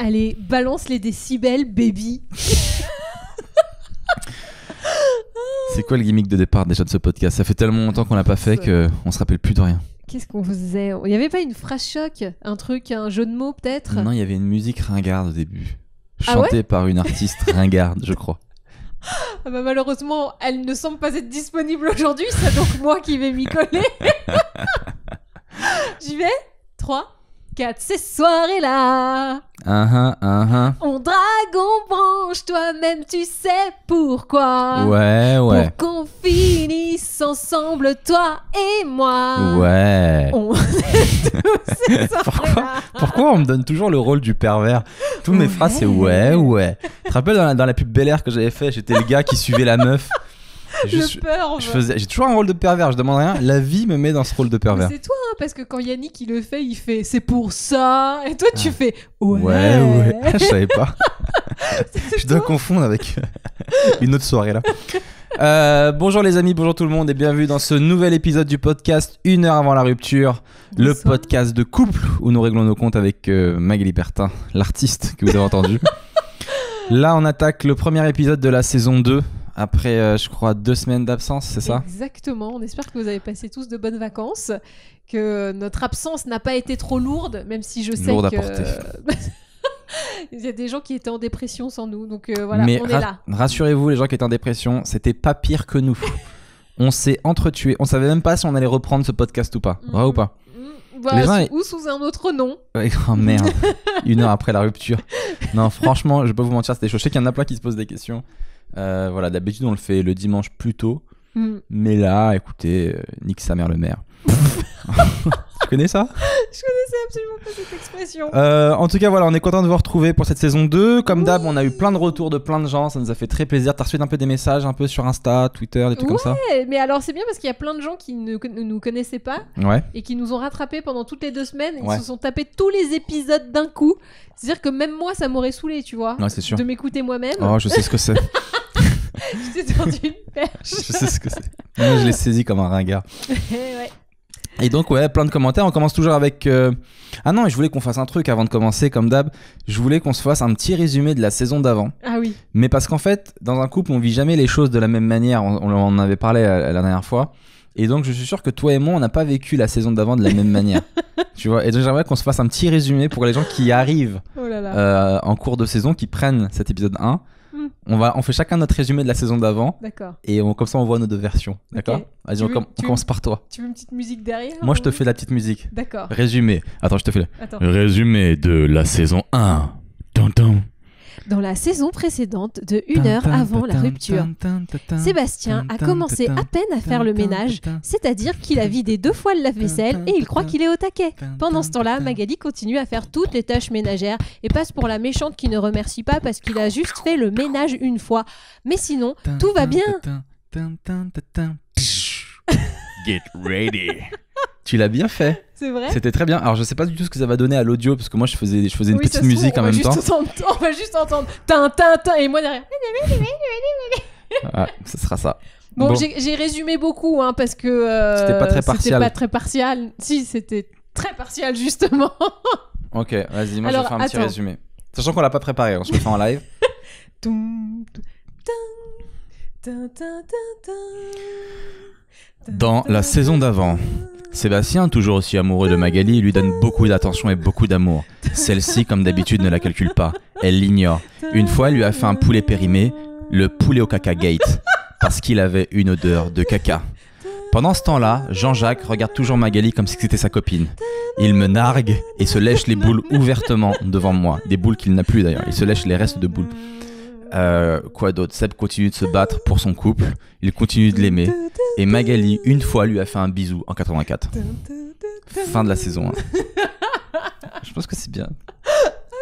Allez, balance les décibels, baby. C'est quoi le gimmick de départ déjà de ce podcast? Ça fait tellement longtemps qu'on l'a pas fait qu'on se rappelle plus de rien. Qu'est-ce qu'on faisait? Il y avait pas une phrase choc, un truc, un jeu de mots peut-être? Non, il y avait une musique ringarde au début. Ah Chantée ouais par une artiste ringarde, je crois. Ah bah malheureusement, elle ne semble pas être disponible aujourd'hui, c'est donc moi qui vais m'y coller. J'y vais? 3, 4, ces soirées-là. On drague, on branche, toi-même tu sais pourquoi. Ouais. Pour qu'on finisse ensemble, toi et moi. Ouais. On est tous ces soirées-là. Pourquoi on me donne toujours le rôle du pervers? Toutes mes phrases c'est ouais. Tu te rappelles dans la pub Bel Air que j'avais fait, j'étais le gars qui suivait la meuf. J'ai toujours un rôle de pervers, je demande rien. La vie me met dans ce rôle de pervers. Mais c'est toi, hein, parce que quand Yannick il le fait, il fait c'est pour ça. Et toi tu fais ouais. Je savais pas. Je dois confondre avec une autre soirée là. Bonjour les amis, bonjour tout le monde et bienvenue dans ce nouvel épisode du podcast 1 heure avant la rupture. Bonsoir. Le podcast de couple où nous réglons nos comptes avec Magali Bertin, l'artiste que vous avez entendu. Là on attaque le premier épisode de la saison 2. Après, je crois, 2 semaines d'absence, c'est ça? Exactement. On espère que vous avez passé tous de bonnes vacances, que notre absence n'a pas été trop lourde, même si je sais lourde à que... porter. Il y a des gens qui étaient en dépression sans nous, donc voilà, mais on est là. Rassurez-vous, les gens qui étaient en dépression, c'était pas pire que nous. On s'est entretués. On savait même pas si on allait reprendre ce podcast ou pas. Vrai ou pas? Voilà, ou sous un autre nom. Oh merde, 1 heure après la rupture. Non, franchement, je vais pas vous mentir, c'était chaud. Je sais qu'il y en a plein qui se posent des questions. Voilà, d'habitude on le fait le dimanche plus tôt, mais là, écoutez, nique sa mère le maire. Tu connais ça? Je connaissais absolument pas cette expression. En tout cas, voilà, on est content de vous retrouver pour cette saison 2. Comme d'hab, on a eu plein de retours de plein de gens, ça nous a fait très plaisir. T'as reçu un peu des messages un peu sur Insta, Twitter, des trucs comme ça? Ouais, mais alors c'est bien parce qu'il y a plein de gens qui ne nous connaissaient pas et qui nous ont rattrapés pendant toutes les 2 semaines. Ils se sont tapés tous les épisodes d'un coup. C'est-à-dire que même moi, ça m'aurait saoulé, tu vois, ouais, c'est sûr. De m'écouter moi-même. Oh, je sais ce que c'est. Je t'ai tendu une perche. Je sais ce que c'est. Moi, je l'ai saisi comme un ringard. Ouais. Et donc, ouais, plein de commentaires. On commence toujours avec... Ah non, je voulais qu'on fasse un truc avant de commencer, comme d'hab. Je voulais qu'on se fasse un petit résumé de la saison d'avant. Ah oui. Mais parce qu'en fait, dans un couple, on vit jamais les choses de la même manière. On en avait parlé la dernière fois. Et donc, je suis sûr que toi et moi, on n'a pas vécu la saison d'avant de la même manière. Tu vois. Et donc, j'aimerais qu'on se fasse un petit résumé pour les gens qui arrivent en cours de saison, qui prennent cet épisode 1. On fait chacun notre résumé de la saison d'avant. D'accord. Et comme ça, on voit nos 2 versions. D'accord. Okay. Vas-y, on commence par toi. Tu veux une petite musique derrière? Moi, je te fais la petite musique. D'accord. Résumé. Attends, je te fais le résumé de la saison 1. Dans la saison précédente de 1 heure avant la rupture, Sébastien a commencé à peine à faire le ménage, c'est-à-dire qu'il a vidé 2 fois le lave-vaisselle et il croit qu'il est au taquet. Pendant ce temps-là, Magali continue à faire toutes les tâches ménagères et passe pour la méchante qui ne remercie pas parce qu'il a juste fait le ménage une fois. Mais sinon, tout va bien. Get ready. Tu l'as bien fait. C'est vrai. C'était très bien. Alors je sais pas du tout ce que ça va donner à l'audio parce que moi je faisais une petite musique en même temps. On va juste entendre tin et moi derrière. Ah, ce sera ça. Bon. J'ai résumé beaucoup hein, parce que c'était pas très partial. C'était pas très partial. Si, c'était très partial justement. Ok, vas-y, moi je vais faire un petit résumé. Sachant qu'on l'a pas préparé, on se le fait en live. Dans la saison d'avant, Sébastien, toujours aussi amoureux de Magali, lui donne beaucoup d'attention et beaucoup d'amour. Celle-ci, comme d'habitude, ne la calcule pas. Elle l'ignore. Une fois, elle lui a fait un poulet périmé, le poulet au caca gate, parce qu'il avait une odeur de caca. Pendant ce temps-là, Jean-Jacques regarde toujours Magali comme si c'était sa copine. Il me nargue et se lèche les boules ouvertement devant moi. Des boules qu'il n'a plus d'ailleurs. Il se lèche les restes de boules. Quoi d'autre? Seb continue de se battre pour son couple. Il continue de l'aimer. Et Magali, une fois, lui a fait un bisou en 84. Fin de la saison 1. Je pense que c'est bien.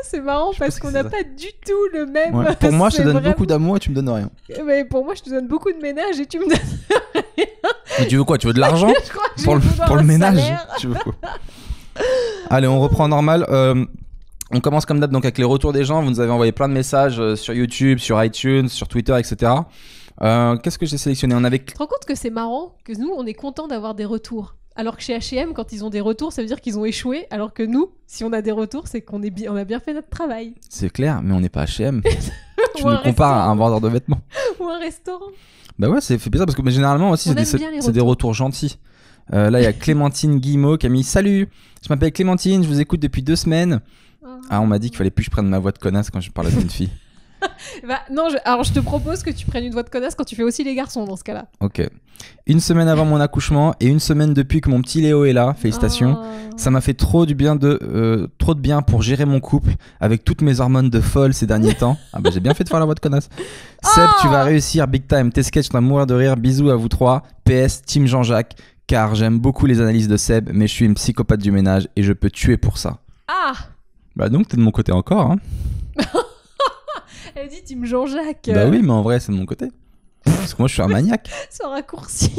C'est marrant parce qu'on n'a pas du tout le même. Ouais. Pour moi, je te donne beaucoup d'amour et tu me donnes rien. Mais pour moi, je te donne beaucoup de ménage et tu me donnes rien. Mais tu veux quoi? Tu veux de l'argent pour le ménage? Tu veux quoi? Allez, on reprend normal. On commence comme d'hab donc avec les retours des gens. Vous nous avez envoyé plein de messages sur YouTube, sur iTunes, sur Twitter, etc. Qu'est-ce que j'ai sélectionné? Tu te rends compte que c'est marrant que nous, on est content d'avoir des retours Alors que chez H&M, quand ils ont des retours, ça veut dire qu'ils ont échoué. Alors que nous, si on a des retours, c'est qu'on on a bien fait notre travail. C'est clair, mais on n'est pas H&M. Tu Ou nous compares à un vendeur de vêtements. Ou un restaurant. Bah ouais, c'est fait bizarre parce que mais généralement aussi c'est des retours gentils. Là, il y a Clémentine Guillemot qui a mis « Salut, je m'appelle Clémentine, je vous écoute depuis 2 semaines. » Ah, on m'a dit qu'il fallait plus que je prenne ma voix de connasse quand je parle à une fille. Bah non, alors je te propose que tu prennes une voix de connasse quand tu fais aussi les garçons dans ce cas-là. Ok. 1 semaine avant mon accouchement et 1 semaine depuis que mon petit Léo est là, félicitations. Ça m'a fait trop de bien pour gérer mon couple avec toutes mes hormones de folle ces derniers temps. Ah bah j'ai bien fait de faire la voix de connasse. Seb, tu vas réussir big time. Tes sketchs vont mourir de rire. Bisous à vous 3. PS, Team Jean-Jacques. Car j'aime beaucoup les analyses de Seb, mais je suis une psychopathe du ménage et je peux tuer pour ça. Ah. Bah donc t'es de mon côté encore, hein. Elle dit Team Jean-Jacques. Bah oui, mais en vrai c'est de mon côté. Parce que moi je suis un maniaque. Ce raccourci.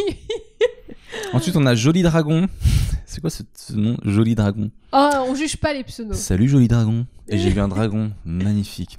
Ensuite on a Joli Dragon. C'est quoi ce nom, Joli Dragon? Ah, on juge pas les pseudos. Salut Joli Dragon. Et j'ai vu un dragon magnifique.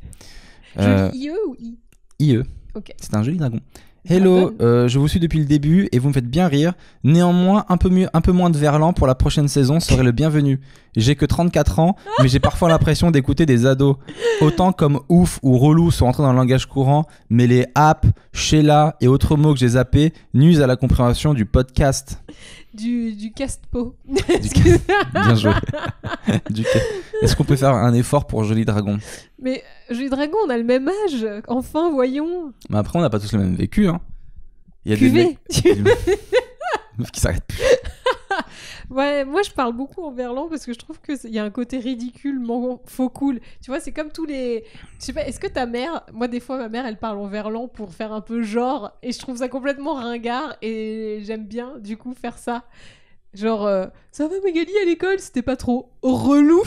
Joli IE ou I? IE. Ok. C'est un joli dragon. Hello, je vous suis depuis le début et vous me faites bien rire. Néanmoins, un peu moins de verlan pour la prochaine saison serait le bienvenu. J'ai que 34 ans, mais j'ai parfois l'impression d'écouter des ados. Autant comme ouf ou relou sont entrés dans le langage courant, mais les app, Sheila et autres mots que j'ai zappés nuisent à la compréhension du cast-po. Bien joué. Est-ce qu'on peut faire un effort pour Joli Dragon? Mais Joli Dragon, on a le même âge. Enfin, voyons. Mais après, on n'a pas tous le même vécu. Hein. Il y a QV. des mecs qui s'arrêtent plus. Ouais, moi je parle beaucoup en verlan parce que je trouve qu'il y a un côté ridicule, faux cool. Tu vois, c'est comme tous les... Je sais pas, est-ce que ta mère... Moi des fois ma mère elle parle en verlan pour faire un peu genre et je trouve ça complètement ringard et j'aime bien du coup faire ça. Genre, ça va Magali à l'école, c'était pas trop relou.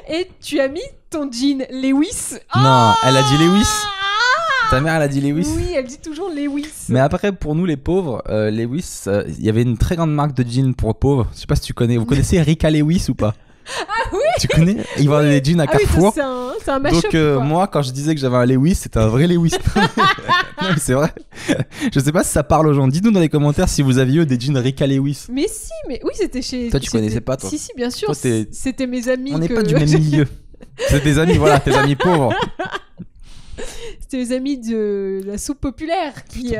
Et tu as mis ton jean Lewis. Non, elle a dit Lewis. Ta mère, elle a dit Lewis? Oui, elle dit toujours Lewis. Mais après, pour nous les pauvres, Lewis, il y avait une très grande marque de jeans pour pauvres. Je sais pas si tu connais. Vous connaissez Rika Lewis ou pas? Ah oui. Tu connais? Ils vendent des jeans à Carrefour. Oui, c'est un mashup. Donc moi, quand je disais que j'avais un Lewis, c'était un vrai Lewis. Non, mais c'est vrai. Je sais pas si ça parle aux gens. Dites-nous dans les commentaires si vous aviez eu des jeans Rika Lewis. Mais si, mais oui, c'était chez... Toi, tu connaissais pas, toi? Si, bien sûr. Toi, c'était mes amis. On n'est pas du même milieu. C'est tes amis, voilà, tes amis pauvres. C'était les amis de la soupe populaire qui...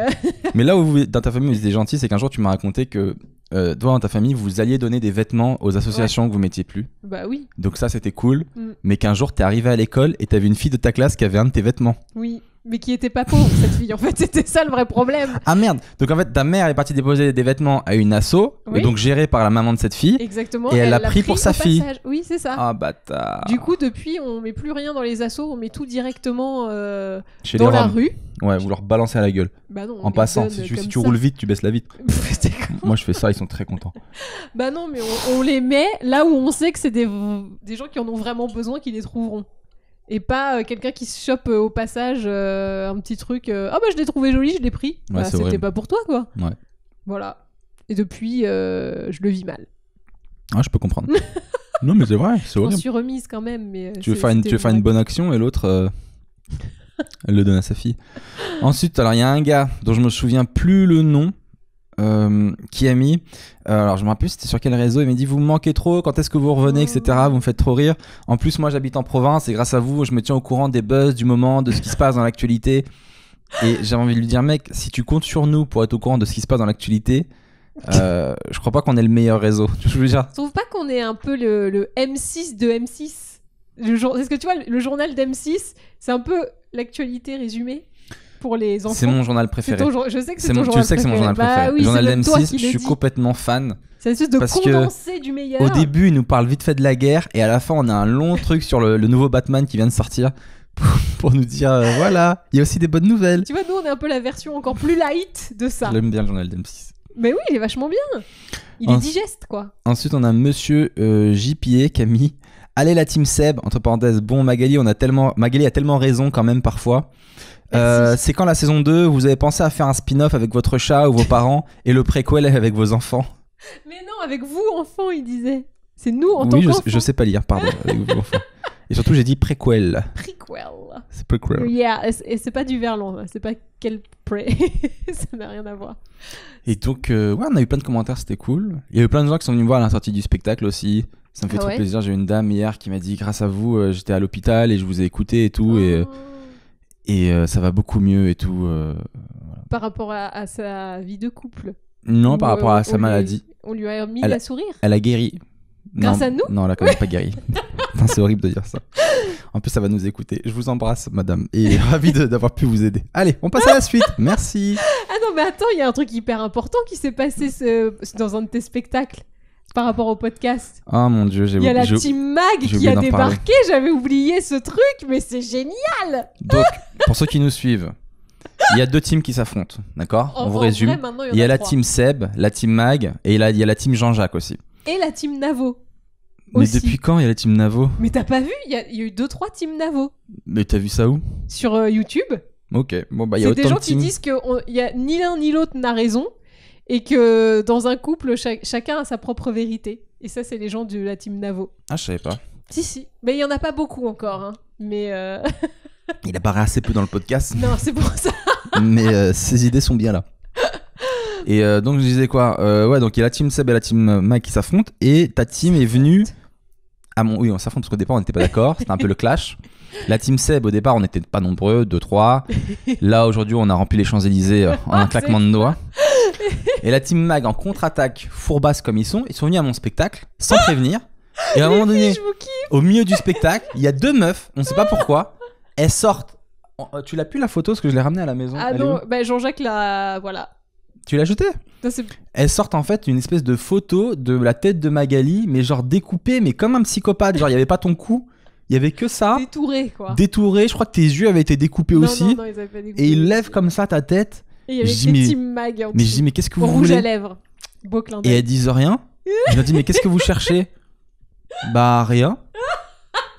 Mais là où dans ta famille vous étiez gentil, c'est qu'un jour tu m'as raconté que toi dans ta famille vous alliez donner des vêtements aux associations que vous mettiez plus. Bah oui. Donc ça c'était cool. Mais qu'un jour t'es arrivé à l'école et t'avais une fille de ta classe qui avait un de tes vêtements. Oui. Mais qui était pas pauvre cette fille, en fait, c'était ça le vrai problème. Ah merde, donc en fait ta mère est partie déposer des vêtements à une asso, et donc gérée par la maman de cette fille. Exactement. Et elle l'a pris pour sa fille. Oui, c'est ça. Ah bâtard. Du coup, depuis, on met plus rien dans les assos, on met tout directement chez dans les la Roms. rue. Ouais, vous leur balancez à la gueule. Bah non. En passant, si tu roules vite, tu baisses la vitre. Moi je fais ça, ils sont très contents. Bah non, mais on les met là où on sait que c'est des gens qui en ont vraiment besoin, qui les trouveront. Et pas quelqu'un qui se chope au passage un petit truc. Ah bah je l'ai trouvé joli, je l'ai pris. Ouais, bah, c'était pas pour toi quoi. Ouais. Voilà. Et depuis, je le vis mal. Ah, je peux comprendre. Non mais c'est vrai, c'est horrible. Je m'en suis remise quand même. Mais tu veux faire une bonne action et l'autre, elle le donne à sa fille. Ensuite, alors il y a un gars dont je me souviens plus le nom. Qui a mis alors je me rappelle c'était sur quel réseau, il m'a dit vous me manquez trop, quand est-ce que vous revenez, etc. Vous me faites trop rire, en plus moi j'habite en province et grâce à vous je me tiens au courant des buzz du moment, de ce qui se passe dans l'actualité. Et j'ai envie de lui dire mec, si tu comptes sur nous pour être au courant de ce qui se passe dans l'actualité, je crois pas qu'on ait le meilleur réseau. Je veux dire, tu trouves pas qu'on est un peu le M6 de M6? Est-ce que tu vois le journal d'M6 c'est un peu l'actualité résumée pour les enfants? C'est mon journal préféré. Je sais que c'est ton journal préféré. Tu sais que c'est mon journal préféré. Oui, le journal d'M6, je suis complètement fan. C'est une espèce de condensé du meilleur. Au début, il nous parle vite fait de la guerre et à la fin, on a un long truc sur le nouveau Batman qui vient de sortir pour nous dire voilà, il y a aussi des bonnes nouvelles. Tu vois, nous, on est un peu la version encore plus light de ça. J'aime bien le journal d'M6. Mais oui, il est vachement bien. Il est digeste, quoi. Ensuite, on a monsieur JPA qui a mis allez la team Seb, entre parenthèses, bon Magali a tellement raison quand même parfois. C'est quand la saison 2 vous avez pensé à faire un spin-off avec votre chat ou vos parents et le préquel avec vos enfants? Mais non, avec vous enfants, il disait. C'est nous en tant qu'enfants. Oui, je sais pas lire, pardon. Avec vous enfants. Et surtout j'ai dit préquel. Prequel. prequel. Yeah, et c'est pas du verlan, c'est pas quel prey. Ça n'a rien à voir. Et donc, on a eu plein de commentaires, c'était cool. Il y a eu plein de gens qui sont venus me voir à la sortie du spectacle aussi. Ça me fait trop plaisir. J'ai eu une dame hier qui m'a dit, grâce à vous, j'étais à l'hôpital et je vous ai écouté et tout. Et ça va beaucoup mieux et tout. Voilà. Par rapport à sa vie de couple? Non, par rapport à sa maladie. On lui a mis la sourire? Elle a guéri. Grâce à nous? Non, elle a quand même pas guéri. Putain, c'est horrible de dire ça. En plus, ça va nous écouter. Je vous embrasse, madame. Et ravi d'avoir pu vous aider. Allez, on passe à la suite. Merci. Ah non, mais attends, il y a un truc hyper important qui s'est passé dans un de tes spectacles par rapport au podcast. Oh mon Dieu, il y a la Team Mag qui a débarqué. J'avais oublié ce truc, mais c'est génial. Donc, pour ceux qui nous suivent, il y a deux teams qui s'affrontent, d'accord? On vous résume. Vrai, il y a la team Seb, la team Mag, et il y a la team Jean-Jacques aussi. Et la team Navo. Mais aussi. Depuis quand il y a la team Navo? Mais t'as pas vu? Il y a eu 2-3 teams Navo. Mais t'as vu ça où? Sur YouTube. Ok, bon bah il y a autant de teams. C'est des gens qui disent qu'il y a ni l'un ni l'autre n'a raison et que dans un couple, chacun a sa propre vérité. Et ça, c'est les gens de la team Navo. Ah, je savais pas. Si. Mais il y en a pas beaucoup encore, hein. Mais il apparaît assez peu dans le podcast. Non, c'est pour ça. Mais ses idées sont bien là. Et donc je disais quoi, ouais, donc il y a la team Seb et la team Mag qui s'affrontent et ta team est venue oui, on s'affronte parce qu'au départ on n'était pas d'accord, c'était un peu le clash. La team Seb au départ on n'était pas nombreux, 2-3. Là aujourd'hui on a rempli les Champs-Élysées en un claquement de doigts. Et la team Mag en contre-attaque, fourbasse comme ils sont venus à mon spectacle sans prévenir. Et à un moment donné, au milieu du spectacle, il y a deux meufs, on ne sait pas pourquoi, elles sortent. Tu l'as plus la photo parce que je l'ai ramenée à la maison. Ah non, bah Jean-Jacques l'a, voilà. Tu l'as jeté? Elles sortent en fait une espèce de photo de la tête de Magali, mais genre découpée, mais comme un psychopathe. Genre il n'y avait pas ton cou, il y avait que ça. Détouré quoi. Détouré, je crois que tes yeux avaient été découpés aussi. Non, ils avaient pas découpé. Et il lève comme ça ta tête. Et il y avait des Team Mag en dessous. Mais je dis, mais qu'est-ce que vous voulez? Rouge à lèvres. Beau clin d'œil. Et elles disent rien. Je leur dis, mais qu'est-ce que vous cherchez? Bah rien.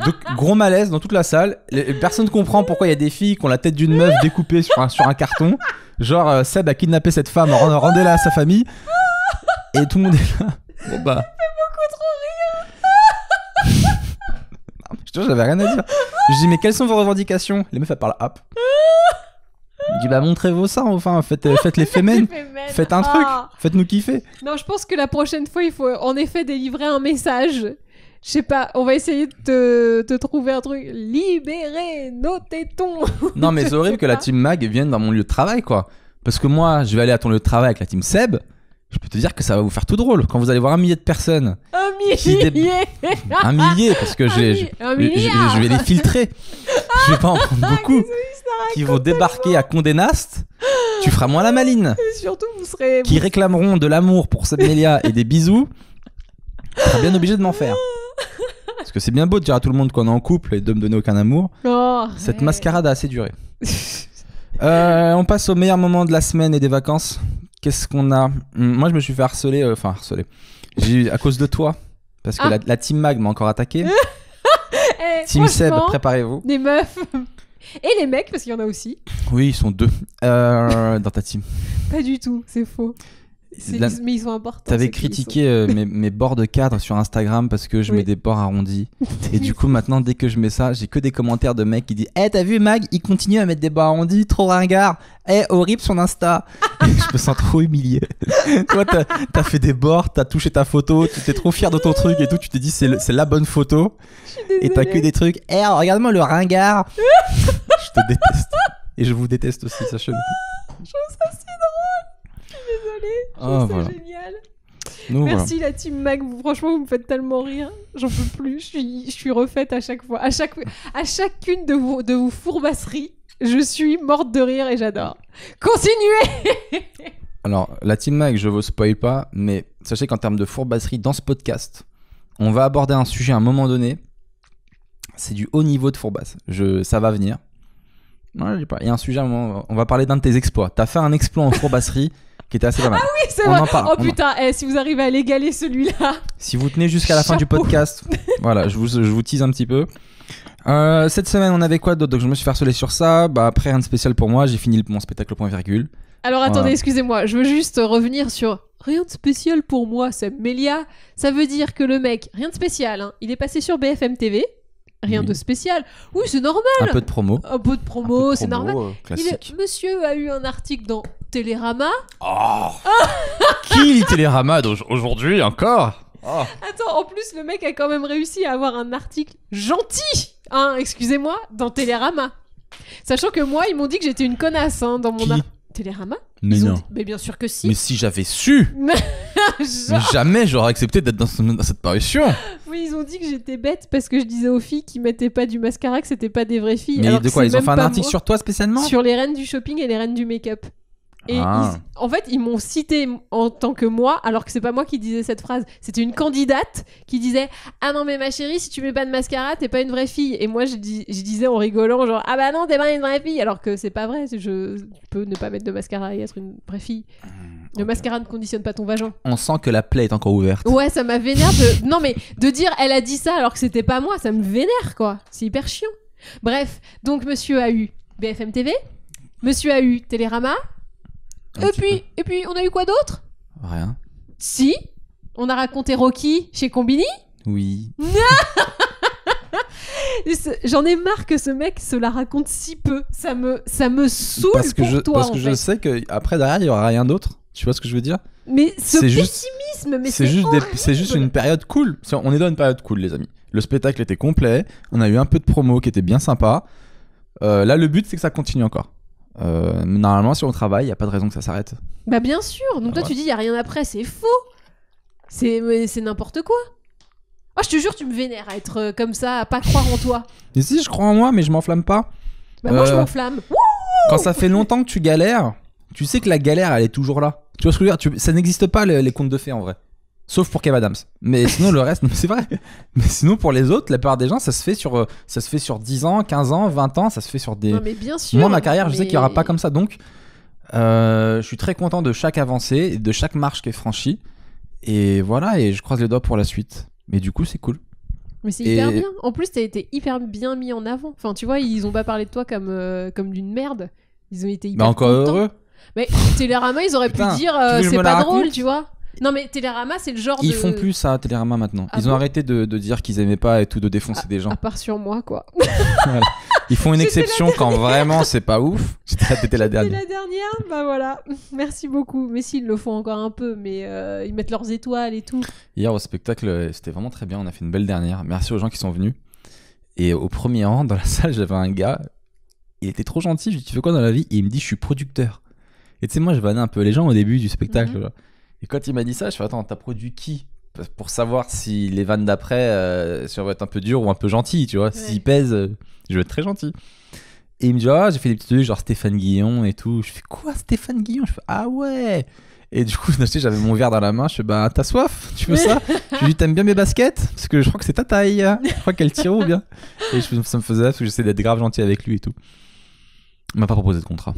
Donc gros malaise dans toute la salle. Personne ne comprend pourquoi il y a des filles qui ont la tête d'une meuf découpée sur un carton. Genre Seb a kidnappé cette femme, rendez-la à sa famille. Et tout le monde est là. Bon bah. Ça fait beaucoup trop rire. Je te jure, j'avais rien à dire. Je dis mais quelles sont vos revendications? Les meufs elles parlent hop. Je dis bah montrez vos seins, enfin faites les fémènes. Faites un truc, faites-nous kiffer. Non, je pense que la prochaine fois il faut en effet délivrer un message. Je sais pas, on va essayer de te trouver un truc. Libérez nos tétons. Non, mais c'est horrible que la team Mag vienne dans mon lieu de travail, quoi. Parce que moi, je vais aller à ton lieu de travail avec la team Seb. Je peux te dire que ça va vous faire tout drôle. Quand vous allez voir 1 millier de personnes. 1 millier 1 millier, parce que je vais les filtrer. Je vais pas en prendre beaucoup. Qui vont débarquer à Condé Nast. Tu feras moins la maline. Et surtout, vous serez. Qui réclameront de l'amour pour Seb Melia et des bisous. Tu seras bien obligé de m'en faire. Parce que c'est bien beau de dire à tout le monde qu'on est en couple et de me donner aucun amour. Cette mascarade a assez duré. On passe au meilleur moment de la semaine et des vacances. Qu'est-ce qu'on a? Moi, je me suis fait harceler. À cause de toi. Parce que la team Mag m'a encore attaqué. Team Seb, préparez-vous. Les meufs. Et les mecs, parce qu'il y en a aussi. Oui, ils sont 2 dans ta team. Pas du tout, c'est faux. Mais ils sont importants. T'avais critiqué mes bords de cadre sur Instagram parce que je mets des bords arrondis. Et du coup, maintenant, dès que je mets ça, j'ai que des commentaires de mecs qui disent t'as vu Mag, il continue à mettre des bords arrondis, trop ringard. Horrible son Insta. Je me sens trop humilié. Toi, t'as fait des bords, t'as touché ta photo, tu t'es trop fier de ton truc et tout. Tu t'es dit c'est la bonne photo. Et t'as que des trucs. Regarde-moi le ringard. Je te déteste. Et je vous déteste aussi, sachez-le. Je trouve ça si drôle. Désolée, je trouve ça génial. Merci la team Mag, franchement vous me faites tellement rire, j'en peux plus, je suis refaite à chaque fois, à chacune de vos fourbasseries, je suis morte de rire et j'adore. Continuez. Alors la team Mag, je vous spoil pas, mais sachez qu'en termes de fourbasserie dans ce podcast, on va aborder un sujet à un moment donné, c'est du haut niveau de fourbasse, ça va venir. Non, je dis pas. Il y a un sujet, on va parler d'un de tes exploits. T'as fait un exploit en fourbasserie qui était assez pas mal. Ah oui, c'est vrai. Oh putain, si vous arrivez à l'égaler celui-là. Si vous tenez jusqu'à la fin du podcast, voilà, je vous tease un petit peu. Cette semaine, on avait quoi d'autre? Donc je me suis fait harceler sur ça. Bah après, rien de spécial pour moi. J'ai fini mon spectacle point virgule. Alors attendez, excusez-moi. Je veux juste revenir sur rien de spécial pour moi. C'est Melia. Ça veut dire que le mec, rien de spécial. Hein, il est passé sur BFM TV. Rien de spécial. Oui, c'est normal. Un peu de promo. Un peu de promo, c'est normal. Classique. Monsieur a eu un article dans Télérama. Oh Qui lit Télérama aujourd'hui encore? Oh. Attends, en plus, le mec a quand même réussi à avoir un article gentil, hein, excusez-moi, dans Télérama. Sachant que moi, ils m'ont dit que j'étais une connasse hein, dans mon Télérama. Mais non. Mais bien sûr que si. Mais si j'avais su. Mais jamais j'aurais accepté d'être dans cette parution. Oui, ils ont dit que j'étais bête parce que je disais aux filles qui mettaient pas du mascara que c'était pas des vraies filles. Mais alors de quoi ils ont fait un article sur toi spécialement? Sur les reines du shopping et les reines du make-up. Et en fait, ils m'ont cité en tant que moi, alors que c'est pas moi qui disais cette phrase. C'était une candidate qui disait « Ah non, mais ma chérie, si tu mets pas de mascara, t'es pas une vraie fille. » Et moi, je disais en rigolant genre « Ah bah non, t'es pas une vraie fille. » Alors que c'est pas vrai. Je peux ne pas mettre de mascara et être une vraie fille. Le mascara ne conditionne pas ton vagin. On sent que la plaie est encore ouverte. Ouais, ça m'a vénère de... Non, mais de dire « Elle a dit ça alors que c'était pas moi », ça me vénère, quoi. C'est hyper chiant. Bref, donc monsieur a eu BFM TV, monsieur a eu Télérama. Et puis, on a eu quoi d'autre? Rien. Si, on a raconté Rocky chez Combini. Oui. J'en ai marre que ce mec se la raconte si peu. Ça me saoule parce que je sais qu'après, derrière, il n'y aura rien d'autre. Tu vois ce que je veux dire? Mais ce pessimisme, c'est juste une période cool. On est dans une période cool, les amis. Le spectacle était complet. On a eu un peu de promo qui était bien sympa. Là, le but, c'est que ça continue encore. Normalement, si on travaille, il n'y a pas de raison que ça s'arrête. Bah bien sûr. Donc toi, tu dis il n'y a rien après. C'est faux. C'est n'importe quoi. Oh, je te jure, tu me vénères à être comme ça, à pas croire en toi. Mais si, je crois en moi, mais je m'enflamme pas. Bah moi, je m'enflamme. Quand ça fait longtemps que tu galères, tu sais que la galère, elle est toujours là. Tu vois ce que je veux dire? Ça n'existe pas les contes de fées en vrai. Sauf pour Kev Adams. Mais sinon, le reste, c'est vrai. Mais sinon, pour les autres, la plupart des gens, ça se fait sur 10 ans, 15 ans, 20 ans, ça se fait sur des... Non, mais bien sûr. Moi, ma carrière, je sais qu'il n'y aura pas comme ça. Donc, je suis très content de chaque avancée, de chaque marche qui est franchie. Et voilà, et je croise les doigts pour la suite. Mais du coup, c'est cool. Mais c'est hyper bien. En plus, t'as été hyper bien mis en avant. Enfin, tu vois, ils ont pas parlé de toi comme d'une merde. Ils ont été hyper encore contents. Heureux. Mais Télérama, ils auraient pu dire c'est pas drôle, tu vois. Non mais Télérama c'est le genre Ils font plus ça Télérama maintenant. Ils ont arrêté de dire qu'ils aimaient pas et tout, de défoncer des gens. À part sur moi quoi. Voilà. Ils font une exception quand vraiment c'est pas ouf. C'était la dernière. C'était la dernière, bah voilà. Merci beaucoup. Mais si, ils le font encore un peu, mais ils mettent leurs étoiles et tout. Hier au spectacle, c'était vraiment très bien. On a fait une belle dernière. Merci aux gens qui sont venus. Et au premier rang, dans la salle, j'avais un gars. Il était trop gentil. Je lui ai dit, tu fais quoi dans la vie? Et il me dit, je suis producteur. Et tu sais, moi, je vannais un peu les gens au début du spectacle. Mm-hmm. Et quand il m'a dit ça, je fais attends, t'as produit qui? Pour savoir si les vannes d'après, si on va être un peu dur ou un peu gentil, tu vois. Ouais. S'ils pèsent, je vais être très gentil. Et il me dit, ah, j'ai fait des petits trucs genre Stéphane Guillon et tout. Je fais quoi, Stéphane Guillon? Je fais ah ouais. Et du coup, j'avais mon verre dans la main. Je fais bah, t'as soif? Tu veux ça? Je lui dis, t'aimes bien mes baskets? Parce que je crois que c'est ta taille. Je crois qu'elle tire ou bien. Et ça me faisait parce que j'essaie d'être grave gentil avec lui et tout. Il m'a pas proposé de contrat.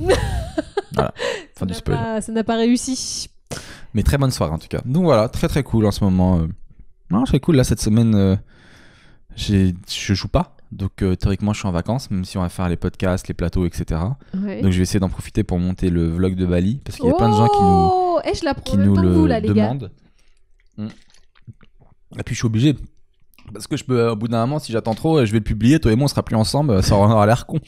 Voilà. Fin du spoil. Ça n'a pas réussi. Mais très bonne soirée en tout cas. Donc voilà, très très cool en ce moment. Non, très cool. Là, cette semaine, je joue pas. Donc théoriquement, je suis en vacances, même si on va faire les podcasts, les plateaux, etc. Ouais. Donc je vais essayer d'en profiter pour monter le vlog de Bali. Parce qu'il y a plein de gens qui nous le demandent. Et puis je suis obligé. Parce que je peux, au bout d'un moment, si j'attends trop, je vais le publier. Toi et moi, on sera plus ensemble. Ça aura l'air con.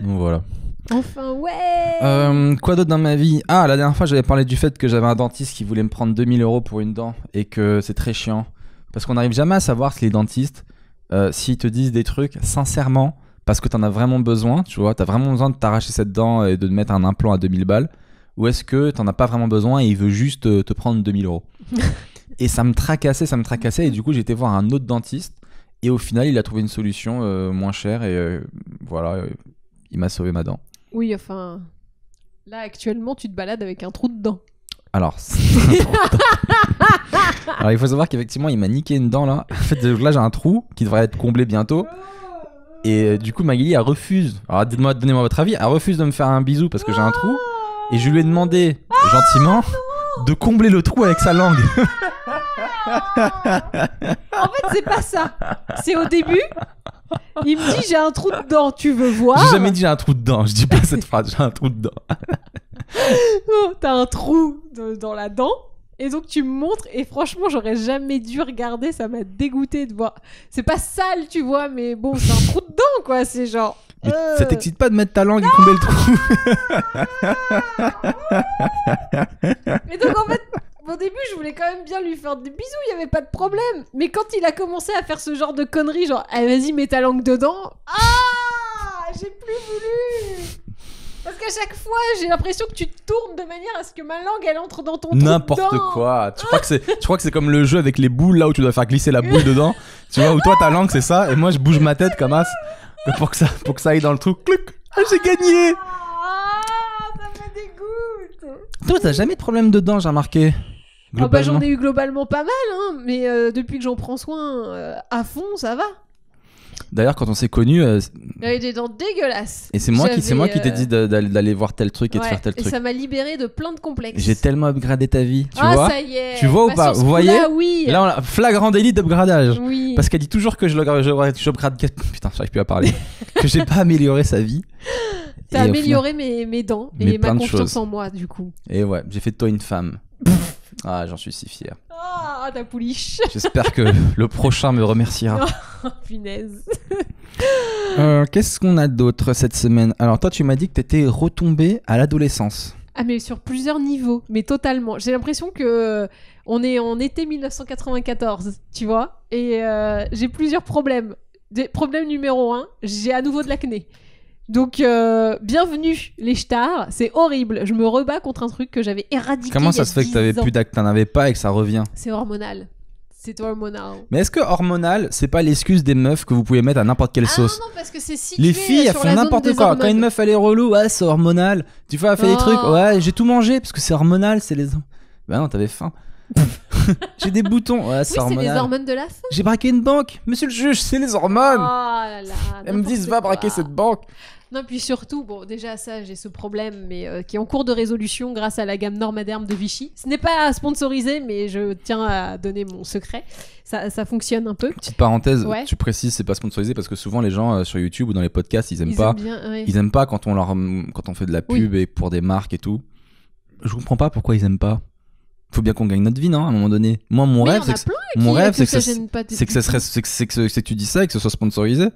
Donc voilà. Enfin, ouais. Quoi d'autre dans ma vie? Ah, la dernière fois, j'avais parlé du fait que j'avais un dentiste qui voulait me prendre 2000 € pour une dent et que c'est très chiant. Parce qu'on n'arrive jamais à savoir si les dentistes, s'ils te disent des trucs sincèrement, parce que t'en as vraiment besoin, tu vois, t'as vraiment besoin de t'arracher cette dent et de te mettre un implant à 2000 balles, ou est-ce que t'en as pas vraiment besoin et il veut juste te prendre 2000 €. Et ça me tracassait, et du coup, j'ai été voir un autre dentiste et au final, il a trouvé une solution moins chère et voilà, il m'a sauvé ma dent. Oui, enfin, là actuellement tu te balades avec un trou de dent. Alors, il faut savoir qu'effectivement il m'a niqué une dent là. En fait, là j'ai un trou qui devrait être comblé bientôt. Et du coup Magali elle refuse. Alors donnez-moi votre avis. Elle refuse de me faire un bisou parce que j'ai un trou. Et je lui ai demandé gentiment de combler le trou avec sa langue. En fait c'est pas ça. C'est au début. Il me dit j'ai un trou de dent, tu veux voir? J'ai jamais dit j'ai un trou de dent, je dis pas cette phrase, j'ai un trou de dent. Oh, t'as un trou dans la dent Et donc tu me montres, et franchement, j'aurais jamais dû regarder, ça m'a dégoûté de voir. C'est pas sale, tu vois, mais bon, c'est un trou dedans, quoi. C'est genre. Mais ça t'excite pas de mettre ta langue et combler le trou? Mais donc en fait, au début, je voulais quand même bien lui faire des bisous, il y avait pas de problème. Mais quand il a commencé à faire ce genre de conneries, genre, allez, vas-y, mets ta langue dedans. Ah, j'ai plus voulu. Parce qu'à chaque fois, j'ai l'impression que tu te tournes de manière à ce que ma langue, elle entre dans ton trou. N'importe quoi. Tu crois que c'est comme le jeu avec les boules, là où tu dois faire glisser la boule dedans. Tu vois, où toi, ta langue, c'est ça, et moi, je bouge ma tête comme as pour que ça aille dans le trou. Clic. Ah, j'ai gagné. Ça me dégoûte. Toi, t'as jamais de problème dedans, j'ai remarqué. Ah bah, j'en ai eu globalement pas mal, hein, mais depuis que j'en prends soin à fond, ça va. D'ailleurs, quand on s'est connus, J'avais des dents dégueulasses. et c'est moi qui t'ai dit d'aller voir tel truc et de faire tel et truc. ça m'a libéré de plein de complexes. J'ai tellement upgradé ta vie, tu vois. Ça y est. Tu vois ou pas? Vous voyez? Oui. Là, on a flagrant délit d'upgradage. Oui. Parce qu'elle dit toujours que j'upgrade. Putain, j'arrive plus à parler. Que j'ai pas amélioré sa vie. T'as amélioré mes dents et ma confiance en moi, du coup. Et ouais, j'ai fait de toi une femme. Ah, j'en suis si fier. Ah, ta pouliche. J'espère que le prochain me remerciera. Oh, punaise. Qu'est-ce qu'on a d'autre cette semaine? Alors, toi, tu m'as dit que t'étais retombé à l'adolescence. Ah, mais sur plusieurs niveaux, mais totalement. J'ai l'impression que on est en été 1994, tu vois, et j'ai plusieurs problèmes. Problème numéro 1, j'ai à nouveau de l'acné. Donc, bienvenue les stars, c'est horrible. Je me rebats contre un truc que j'avais éradiqué. Comment ça se fait que t'avais plus d'acné, t'en avais pas et que ça revient? C'est hormonal. C'est hormonal. Mais est-ce que hormonal, c'est pas l'excuse des meufs que vous pouvez mettre à n'importe quelle sauce? Ah non, parce que c'est situé. Les filles, elles font n'importe quoi. Quand une meuf elle est relou, ouais, c'est hormonal. Tu vois, elle fait des trucs, ouais, j'ai tout mangé parce que c'est hormonal, c'est les. Bah non, t'avais faim. J'ai des boutons, ouais, c'est hormonal. C'est les hormones de la faim. J'ai braqué une banque, monsieur le juge, c'est les hormones. Oh là là. Elles me disent, va braquer cette banque. Non, puis surtout, bon, déjà ça, j'ai ce problème, mais qui est en cours de résolution grâce à la gamme Normaderm de Vichy. Ce n'est pas sponsorisé, mais je tiens à donner mon secret. Ça fonctionne un peu. Petite parenthèse, ouais. Tu précises, c'est pas sponsorisé parce que souvent les gens sur YouTube ou dans les podcasts, ils aiment Ils aiment pas quand on fait de la pub et pour des marques et tout. Je comprends pas pourquoi ils aiment pas. Faut bien qu'on gagne notre vie, non, à un moment donné. Moi, mon rêve, c'est que tu dis ça et que ce soit sponsorisé.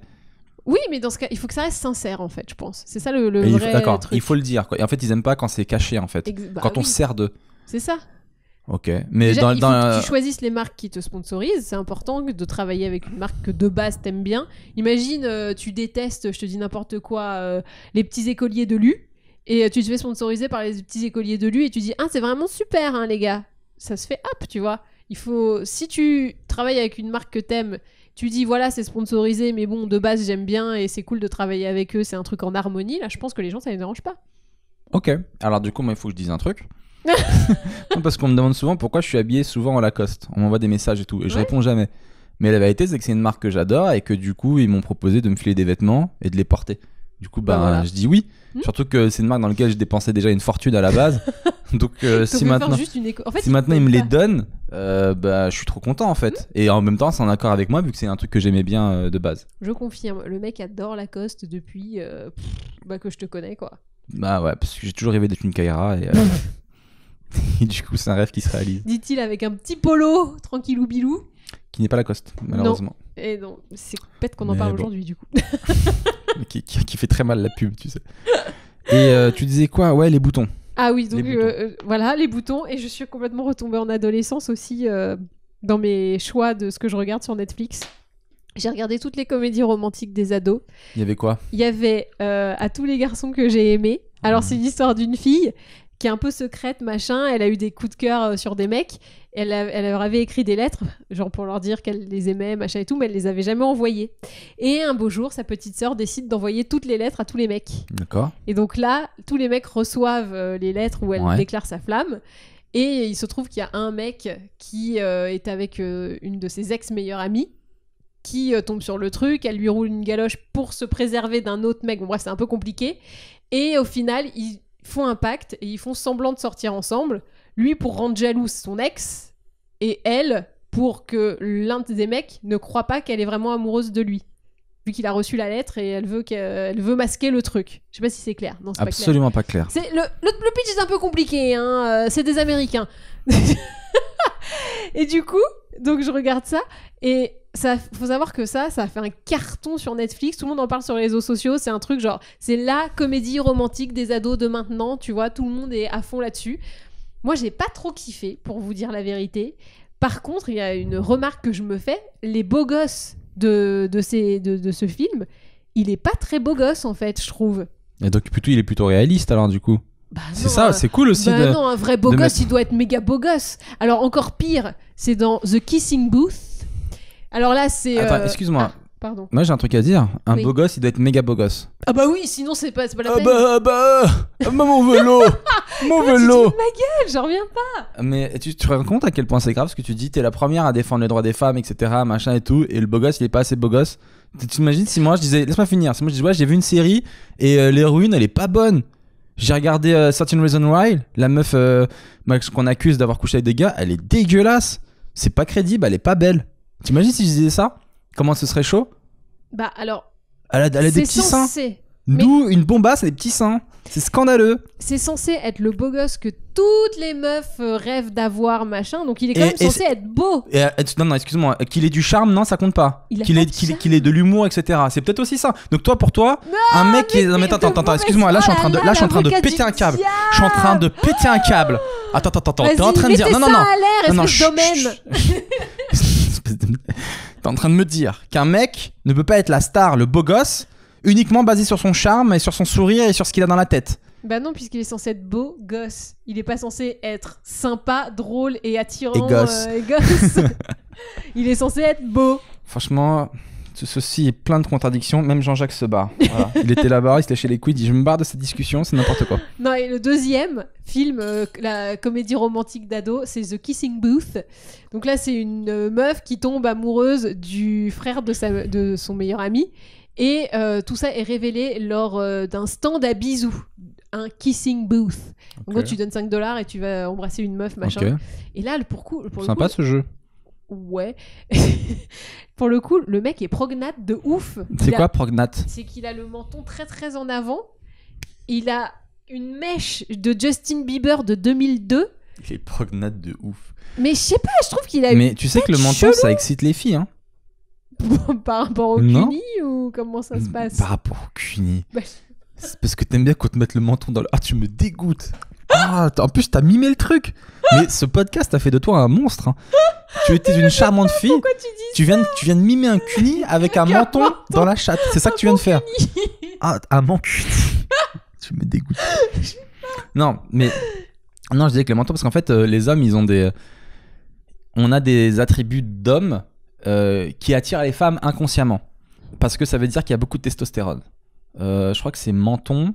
Oui, mais dans ce cas, il faut que ça reste sincère, en fait, je pense. C'est ça le vrai d'accord, truc. il faut le dire, quoi. Et en fait, ils aiment pas quand c'est caché, en fait. Quand on sert d'eux. C'est ça. Ok. Mais déjà, il faut que tu choisisses les marques qui te sponsorisent. C'est important de travailler avec une marque que de base t'aimes bien. Imagine, tu détestes, je te dis n'importe quoi, les petits écoliers de Lu. Et tu te fais sponsoriser par les petits écoliers de Lu et tu dis, ah, c'est vraiment super, hein, les gars. Ça se fait hop, tu vois. Si tu travailles avec une marque que t'aimes, tu dis voilà, c'est sponsorisé, mais bon, de base j'aime bien et c'est cool de travailler avec eux, c'est un truc en harmonie. Là, je pense que les gens, ça les dérange pas. Ok, alors du coup, moi, il faut que je dise un truc. Non, parce qu'on me demande souvent pourquoi je suis habillé souvent en Lacoste. On m'envoie des messages et tout, et je réponds jamais. Mais la vérité, c'est que c'est une marque que j'adore et que du coup, ils m'ont proposé de me filer des vêtements et de les porter. Du coup, voilà. Je dis oui. Surtout que c'est une marque dans laquelle je dépensais déjà une fortune à la base. Donc, si maintenant ils me les donnent, je suis trop content en fait. Et en même temps, c'est en accord avec moi vu que c'est un truc que j'aimais bien de base. Je confirme. Le mec adore Lacoste depuis que je te connais, quoi. Bah ouais, parce que j'ai toujours rêvé d'être une Kaira et du coup, c'est un rêve qui se réalise. Dit-il avec un petit polo tranquillou bilou. Qui n'est pas Lacoste, malheureusement. Non. Et non, c'est bête qu'on en parle aujourd'hui du coup. qui fait très mal la pub, tu sais. Et tu disais quoi? Ouais, les boutons. Ah oui, donc voilà, les boutons. Et je suis complètement retombée en adolescence aussi dans mes choix de ce que je regarde sur Netflix. J'ai regardé toutes les comédies romantiques des ados. Il y avait quoi? Il y avait À tous les garçons que j'ai aimés. Alors, c'est l'histoire d'une fille qui est un peu secrète, machin. Elle a eu des coups de cœur sur des mecs. Elle leur avait écrit des lettres, genre pour leur dire qu'elle les aimait, machin et tout, mais elle les avait jamais envoyées. Et un beau jour, sa petite sœur décide d'envoyer toutes les lettres à tous les mecs. D'accord. Et donc là, tous les mecs reçoivent les lettres où elle déclare sa flamme. Et il se trouve qu'il y a un mec qui est avec une de ses ex-meilleures amies qui tombe sur le truc, elle lui roule une galoche pour se préserver d'un autre mec. Bon bref, c'est un peu compliqué. Et au final, ils font un pacte et ils font semblant de sortir ensemble. Lui pour rendre jalouse son ex et elle pour que l'un des mecs ne croit pas qu'elle est vraiment amoureuse de lui. Vu qu'il a reçu la lettre et elle veut masquer le truc. Je sais pas si c'est clair. Non, c'est absolument pas clair. Le pitch est un peu compliqué, hein. C'est des Américains. Et du coup, donc je regarde ça et ça, faut savoir que ça a fait un carton sur Netflix. Tout le monde en parle sur les réseaux sociaux. C'est un truc genre, c'est la comédie romantique des ados de maintenant. Tu vois, tout le monde est à fond là-dessus. Moi, j'ai pas trop kiffé, pour vous dire la vérité. Par contre, il y a une remarque que je me fais. Les beaux gosses de ce film, il est pas très beau gosse en fait, je trouve. Et donc il est plutôt réaliste alors du coup. Bah c'est ça, c'est cool aussi. Non, un vrai beau gosse, il doit être méga beau gosse. Alors encore pire, c'est dans The Kissing Booth. Alors là, c'est. Attends, excuse-moi. Ah, pardon. Moi, j'ai un truc à dire. Un beau gosse, il doit être méga beau gosse. Ah bah oui, sinon c'est pas la peine. Mon vélo, mon vélo. Tu te ma gueule, j'en reviens pas. Mais tu te rends compte à quel point c'est grave ce que tu dis. T'es la première à défendre les droits des femmes, etc., machin et tout. Et le beau gosse, il est pas assez beau gosse. Tu t'imagines si moi je disais, laisse-moi finir. Si moi je disais, ouais, j'ai vu une série et l'héroïne, elle est pas bonne. J'ai regardé 13 Reasons Why, la meuf qu'on accuse d'avoir couché avec des gars, elle est dégueulasse. C'est pas crédible, elle est pas belle. T'imagines si je disais ça? Comment ce serait chaud? Bah alors. Elle a des petits seins. D'où une bombasse et des petits seins. C'est scandaleux. C'est censé être le beau gosse que toutes les meufs rêvent d'avoir, machin. Donc il est quand même censé être beau. Non, excuse-moi. Qu'il ait du charme, non, ça compte pas. Qu'il ait de l'humour, etc. C'est peut-être aussi ça. Donc toi, pour toi, un mec qui est. Non, mais attends, excuse-moi. Là, je suis en train de péter un câble. Je suis en train de péter un câble. Attends. T'es en train de dire. Non. T'es en train de me dire qu'un mec ne peut pas être la star, le beau gosse, uniquement basé sur son charme et sur son sourire et sur ce qu'il a dans la tête. Bah non, puisqu'il est censé être beau gosse. Il est pas censé être sympa, drôle et attirant. Et gosse. Il est censé être beau. Franchement, ceci est plein de contradictions. Même Jean-Jacques se barre. Voilà. Il était là-bas, il se lâchait les couilles, il dit je me barre de cette discussion, c'est n'importe quoi. Non, et le deuxième film, la comédie romantique d'ado, c'est The Kissing Booth. Donc là, c'est une meuf qui tombe amoureuse du frère de son meilleur ami. Et tout ça est révélé lors d'un stand à bisous, un kissing booth. En gros, tu donnes $5 et tu vas embrasser une meuf, machin. Okay. Et là, pour sympa ce jeu. Ouais. Pour le coup, le mec est prognate de ouf. C'est quoi prognate? C'est qu'il a le menton très très en avant. Il a une mèche de Justin Bieber de 2002. Il est prognate de ouf. Mais je sais pas, je trouve qu'il a. Mais tu sais que le menton, ça excite les filles, hein. Par rapport au cuni ou comment ça se passe? Par rapport au cuni. C'est parce que t'aimes bien qu'on te mette le menton dans le... Ah, tu me dégoûtes. Ah, en plus, t'as mimé le truc. Mais ce podcast a fait de toi un monstre. Hein. Tu étais une charmante fille. Pourquoi tu dis ça? Tu viens de mimer un cuni avec un menton dans la chatte. C'est ça que tu viens de faire. Ah, un cuni. Tu me dégoûtes. Non, mais... Non, je disais que le menton, parce qu'en fait, les hommes, ils ont des... On a des attributs d'hommes qui attirent les femmes inconsciemment. Parce que ça veut dire qu'il y a beaucoup de testostérone. Je crois que c'est menton.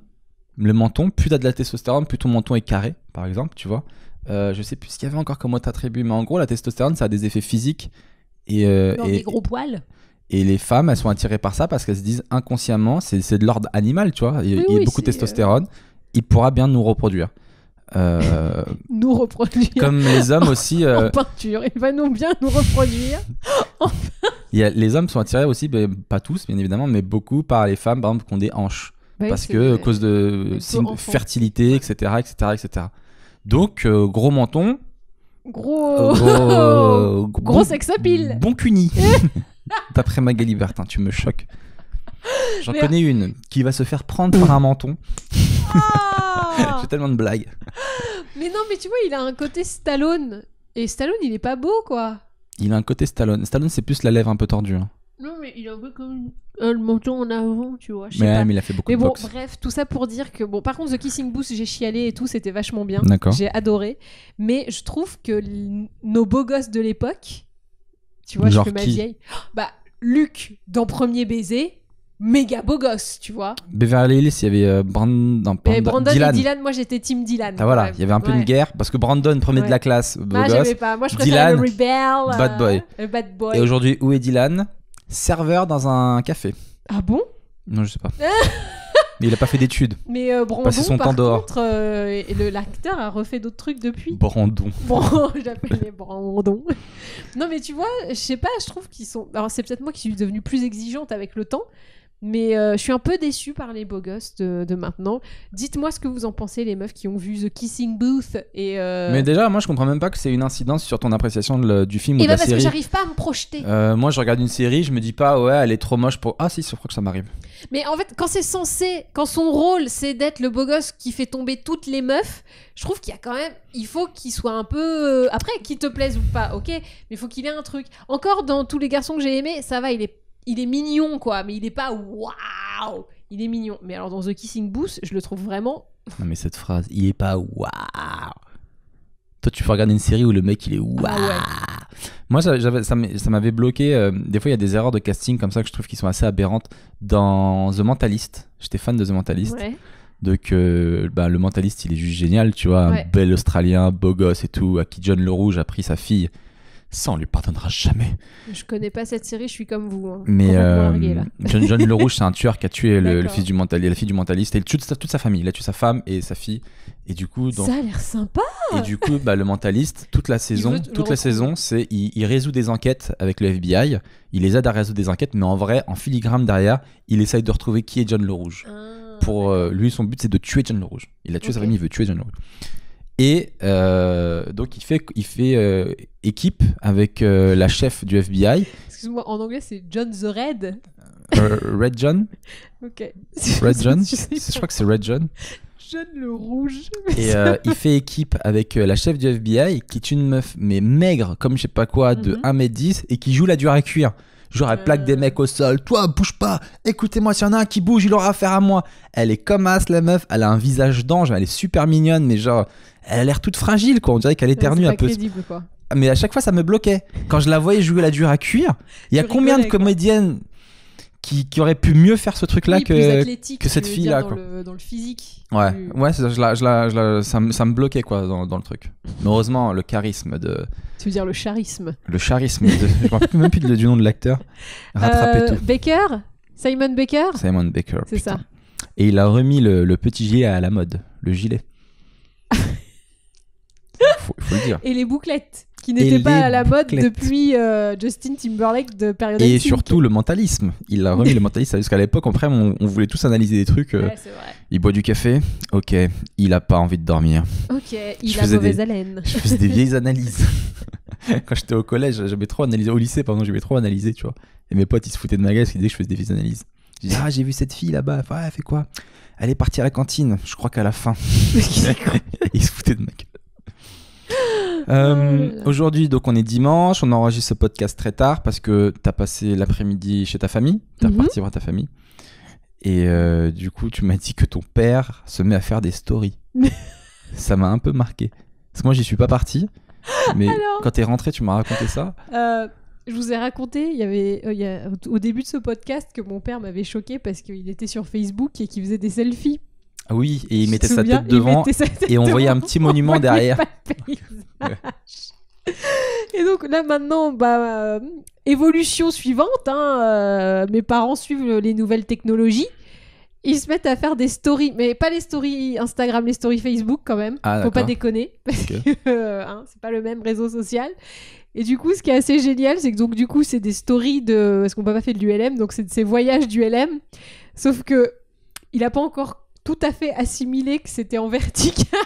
Le menton, plus t'as de la testostérone, plus ton menton est carré, par exemple, tu vois. Je sais plus ce qu'il y avait encore comme autre attribut, mais en gros, la testostérone, ça a des effets physiques. Et des gros poils. Et les femmes, elles sont attirées par ça parce qu'elles se disent inconsciemment, c'est de l'ordre animal, tu vois. Il y a beaucoup de testostérone. Il pourra bien nous reproduire. Nous reproduire. Comme les hommes aussi. En peinture, il va nous bien nous reproduire. Les hommes sont attirés aussi, pas tous bien évidemment, mais beaucoup par les femmes, par exemple, qui ont des hanches. Parce que à cause de signes de fertilité, etc., etc. Donc, gros menton. Gros sex appeal. Bon cuni. D'après Magali Bertin, tu me choques. J'en connais une qui va se faire prendre par un menton. J'ai tellement de blagues. Mais non, mais tu vois, il a un côté Stallone. Et Stallone, il est pas beau, quoi. Il a un côté Stallone. Stallone, c'est plus la lèvre un peu tordue. Hein. Non, mais il a un peu comme le menton en avant, tu vois. Mais il a fait beaucoup de boxe. Mais bon, bref, tout ça pour dire que... Bon, par contre, The Kissing Booth, j'ai chialé et tout, c'était vachement bien. D'accord. J'ai adoré. Mais je trouve que nos beaux gosses de l'époque... Tu vois, genre je fais ma vieille... Bah, Luc, dans Premier Baiser... Méga beau gosse, tu vois. Beverly Hills, il y avait Brandon Dylan. Et Dylan, moi j'étais team Dylan. Ah voilà, il y avait un peu une guerre parce que Brandon, premier de la classe, beau gosse. J'aimais pas. Moi je préférais le rebelle. Bad boy. Le bad boy. Et aujourd'hui, où est Dylan? Serveur dans un café. Ah bon? Non, je sais pas. Mais il a pas fait d'études. Mais Brandon, passé son temps dehors. Contre, l'acteur a refait d'autres trucs depuis. Brandon. J'appelais Brandon. Non mais tu vois, je sais pas, je trouve qu'ils sont... Alors c'est peut-être moi qui suis devenue plus exigeante avec le temps. Mais je suis un peu déçue par les beaux gosses de maintenant. Dites-moi ce que vous en pensez, les meufs qui ont vu The Kissing Booth. Mais déjà, moi, je comprends même pas que c'est une incidence sur ton appréciation du film ou de la parce série. que j'arrive pas à me projeter. Moi, je regarde une série, je me dis pas, ouais, elle est trop moche pour. Ah, si, je crois que ça m'arrive. Mais en fait, quand son rôle, c'est d'être le beau gosse qui fait tomber toutes les meufs, je trouve qu'il y a quand même. Il faut qu'il soit un peu. Après, qu'il te plaise ou pas, ok, mais il faut qu'il ait un truc. Encore dans Tous les garçons que j'ai aimés, ça va, il est mignon, quoi, mais il est pas waouh. Il est mignon. Mais alors dans The Kissing Booth, je le trouve vraiment. Non, mais cette phrase, il est pas waouh. Toi, tu peux regarder une série où le mec il est waouh. Ouais. Moi, ça m'avait bloqué. Des fois, il y a des erreurs de casting comme ça que je trouve qui sont assez aberrantes. Dans The Mentalist, j'étais fan de The Mentalist. Ouais. Donc, le Mentalist, il est juste génial, tu vois. Ouais. Un bel Australien, beau gosse et tout, à qui John Le Rouge a pris sa fille. Ça, on lui pardonnera jamais. Je connais pas cette série, je suis comme vous. Hein. Mais largué, là. John Le Rouge, c'est un tueur qui a tué le fils du mentaliste, la fille du mentaliste, et toute sa famille. Il a tué sa femme et sa fille. Et du coup, Ça a l'air sympa. Et du coup, le mentaliste, toute la saison, c'est il résout des enquêtes avec le FBI. Il les aide à résoudre des enquêtes, mais en vrai, en filigrane derrière, il essaye de retrouver qui est John Le Rouge. Pour lui, son but, c'est de tuer John Le Rouge. Il a tué sa famille, il veut tuer John Le Rouge. Et donc il fait équipe avec la chef du FBI. Excuse-moi, en anglais c'est John the Red. Red John. Ok. Red John. Je crois que c'est Red John. John le Rouge. Et il fait équipe avec la chef du FBI qui est une meuf mais maigre comme je sais pas quoi de 1m10 et qui joue la dure à cuire. Genre elle plaque des mecs au sol. Toi bouge pas. Écoutez-moi, s'il y en a un qui bouge, il aura affaire à moi. Elle est comme as la meuf. Elle a un visage d'ange. Elle est super mignonne mais genre elle a l'air toute fragile quoi. On dirait qu'elle éternue un peu. Crédible, quoi. Mais à chaque fois ça me bloquait. Quand je la voyais jouer la dure à cuire, il y a combien de comédiennes qui auraient pu mieux faire ce truc là que cette fille là dans le physique. Ouais, c'est ça, ça me bloquait quoi dans le truc. Mais heureusement le charisme de. Tu veux dire le charisme. Le charisme de. Je me rappelle même plus du nom de l'acteur. Rattraper tout. Simon Baker. C'est putain. Ça. Et il a remis le petit gilet à la mode, le gilet. faut le dire. Et les bouclettes qui n'étaient pas à la mode depuis Justin Timberlake de Period Et Sync. surtout le mentalisme. Il a remis le mentalisme parce qu'à l'époque, on voulait tous analyser des trucs. Ouais, c'est vrai. Il boit du café. Ok. Il a pas envie de dormir. Ok. Il a mauvaise haleine. Je faisais des vieilles analyses. Quand j'étais au collège, j'aimais trop analyser. Au lycée, pardon, j'aimais trop analyser, tu vois. Et mes potes, ils se foutaient de ma gueule parce qu'ils disaient que je faisais des vieilles analyses. Je disais, j'ai vu cette fille là-bas. Ouais, elle fait quoi? Elle est partie à la cantine. Je crois qu'à la fin. Ils se foutaient de ma gueule. Aujourd'hui, donc on est dimanche, on enregistre ce podcast très tard parce que t'as passé l'après-midi chez ta famille, t'as reparti voir ta famille. Et du coup, tu m'as dit que ton père se met à faire des stories. Ça m'a un peu marqué. Parce que moi, j'y suis pas parti. Mais quand t'es rentré, tu m'as raconté ça. Je vous ai raconté, il y a au début de ce podcast que mon père m'avait choqué parce qu'il était sur Facebook et qu'il faisait des selfies. Ah oui, et il mettait sa tête devant et on voyait un petit monument derrière. Et donc là maintenant, évolution suivante, mes parents suivent les nouvelles technologies. Ils se mettent à faire des stories, mais pas les stories Instagram, les stories Facebook quand même. Faut pas déconner, parce que c'est pas le même réseau social. Et du coup, ce qui est assez génial, c'est que donc du coup, c'est des stories de, parce qu'on n'a pas fait de l'ULM, donc c'est de ses voyages d'ULM. Sauf que il a pas encore tout à fait assimilé que c'était en vertical.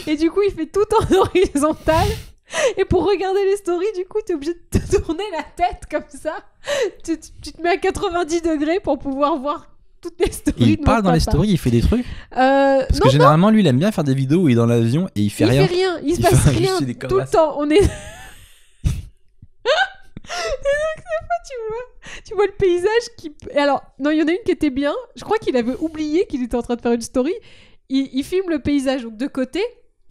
Et du coup, il fait tout en horizontal. Et pour regarder les stories, du coup, t'es obligé de te tourner la tête comme ça. Tu te mets à 90 degrés pour pouvoir voir toutes les stories. Et il parle dans les stories, il fait des trucs parce que généralement, lui, il aime bien faire des vidéos où il est dans l'avion et il fait rien. Il fait rien, il se passe rien tout le temps. On est... Et donc, tu vois le paysage qui... Et alors, non, il y en a une qui était bien. Je crois qu'il avait oublié qu'il était en train de faire une story. Il filme le paysage donc de côté.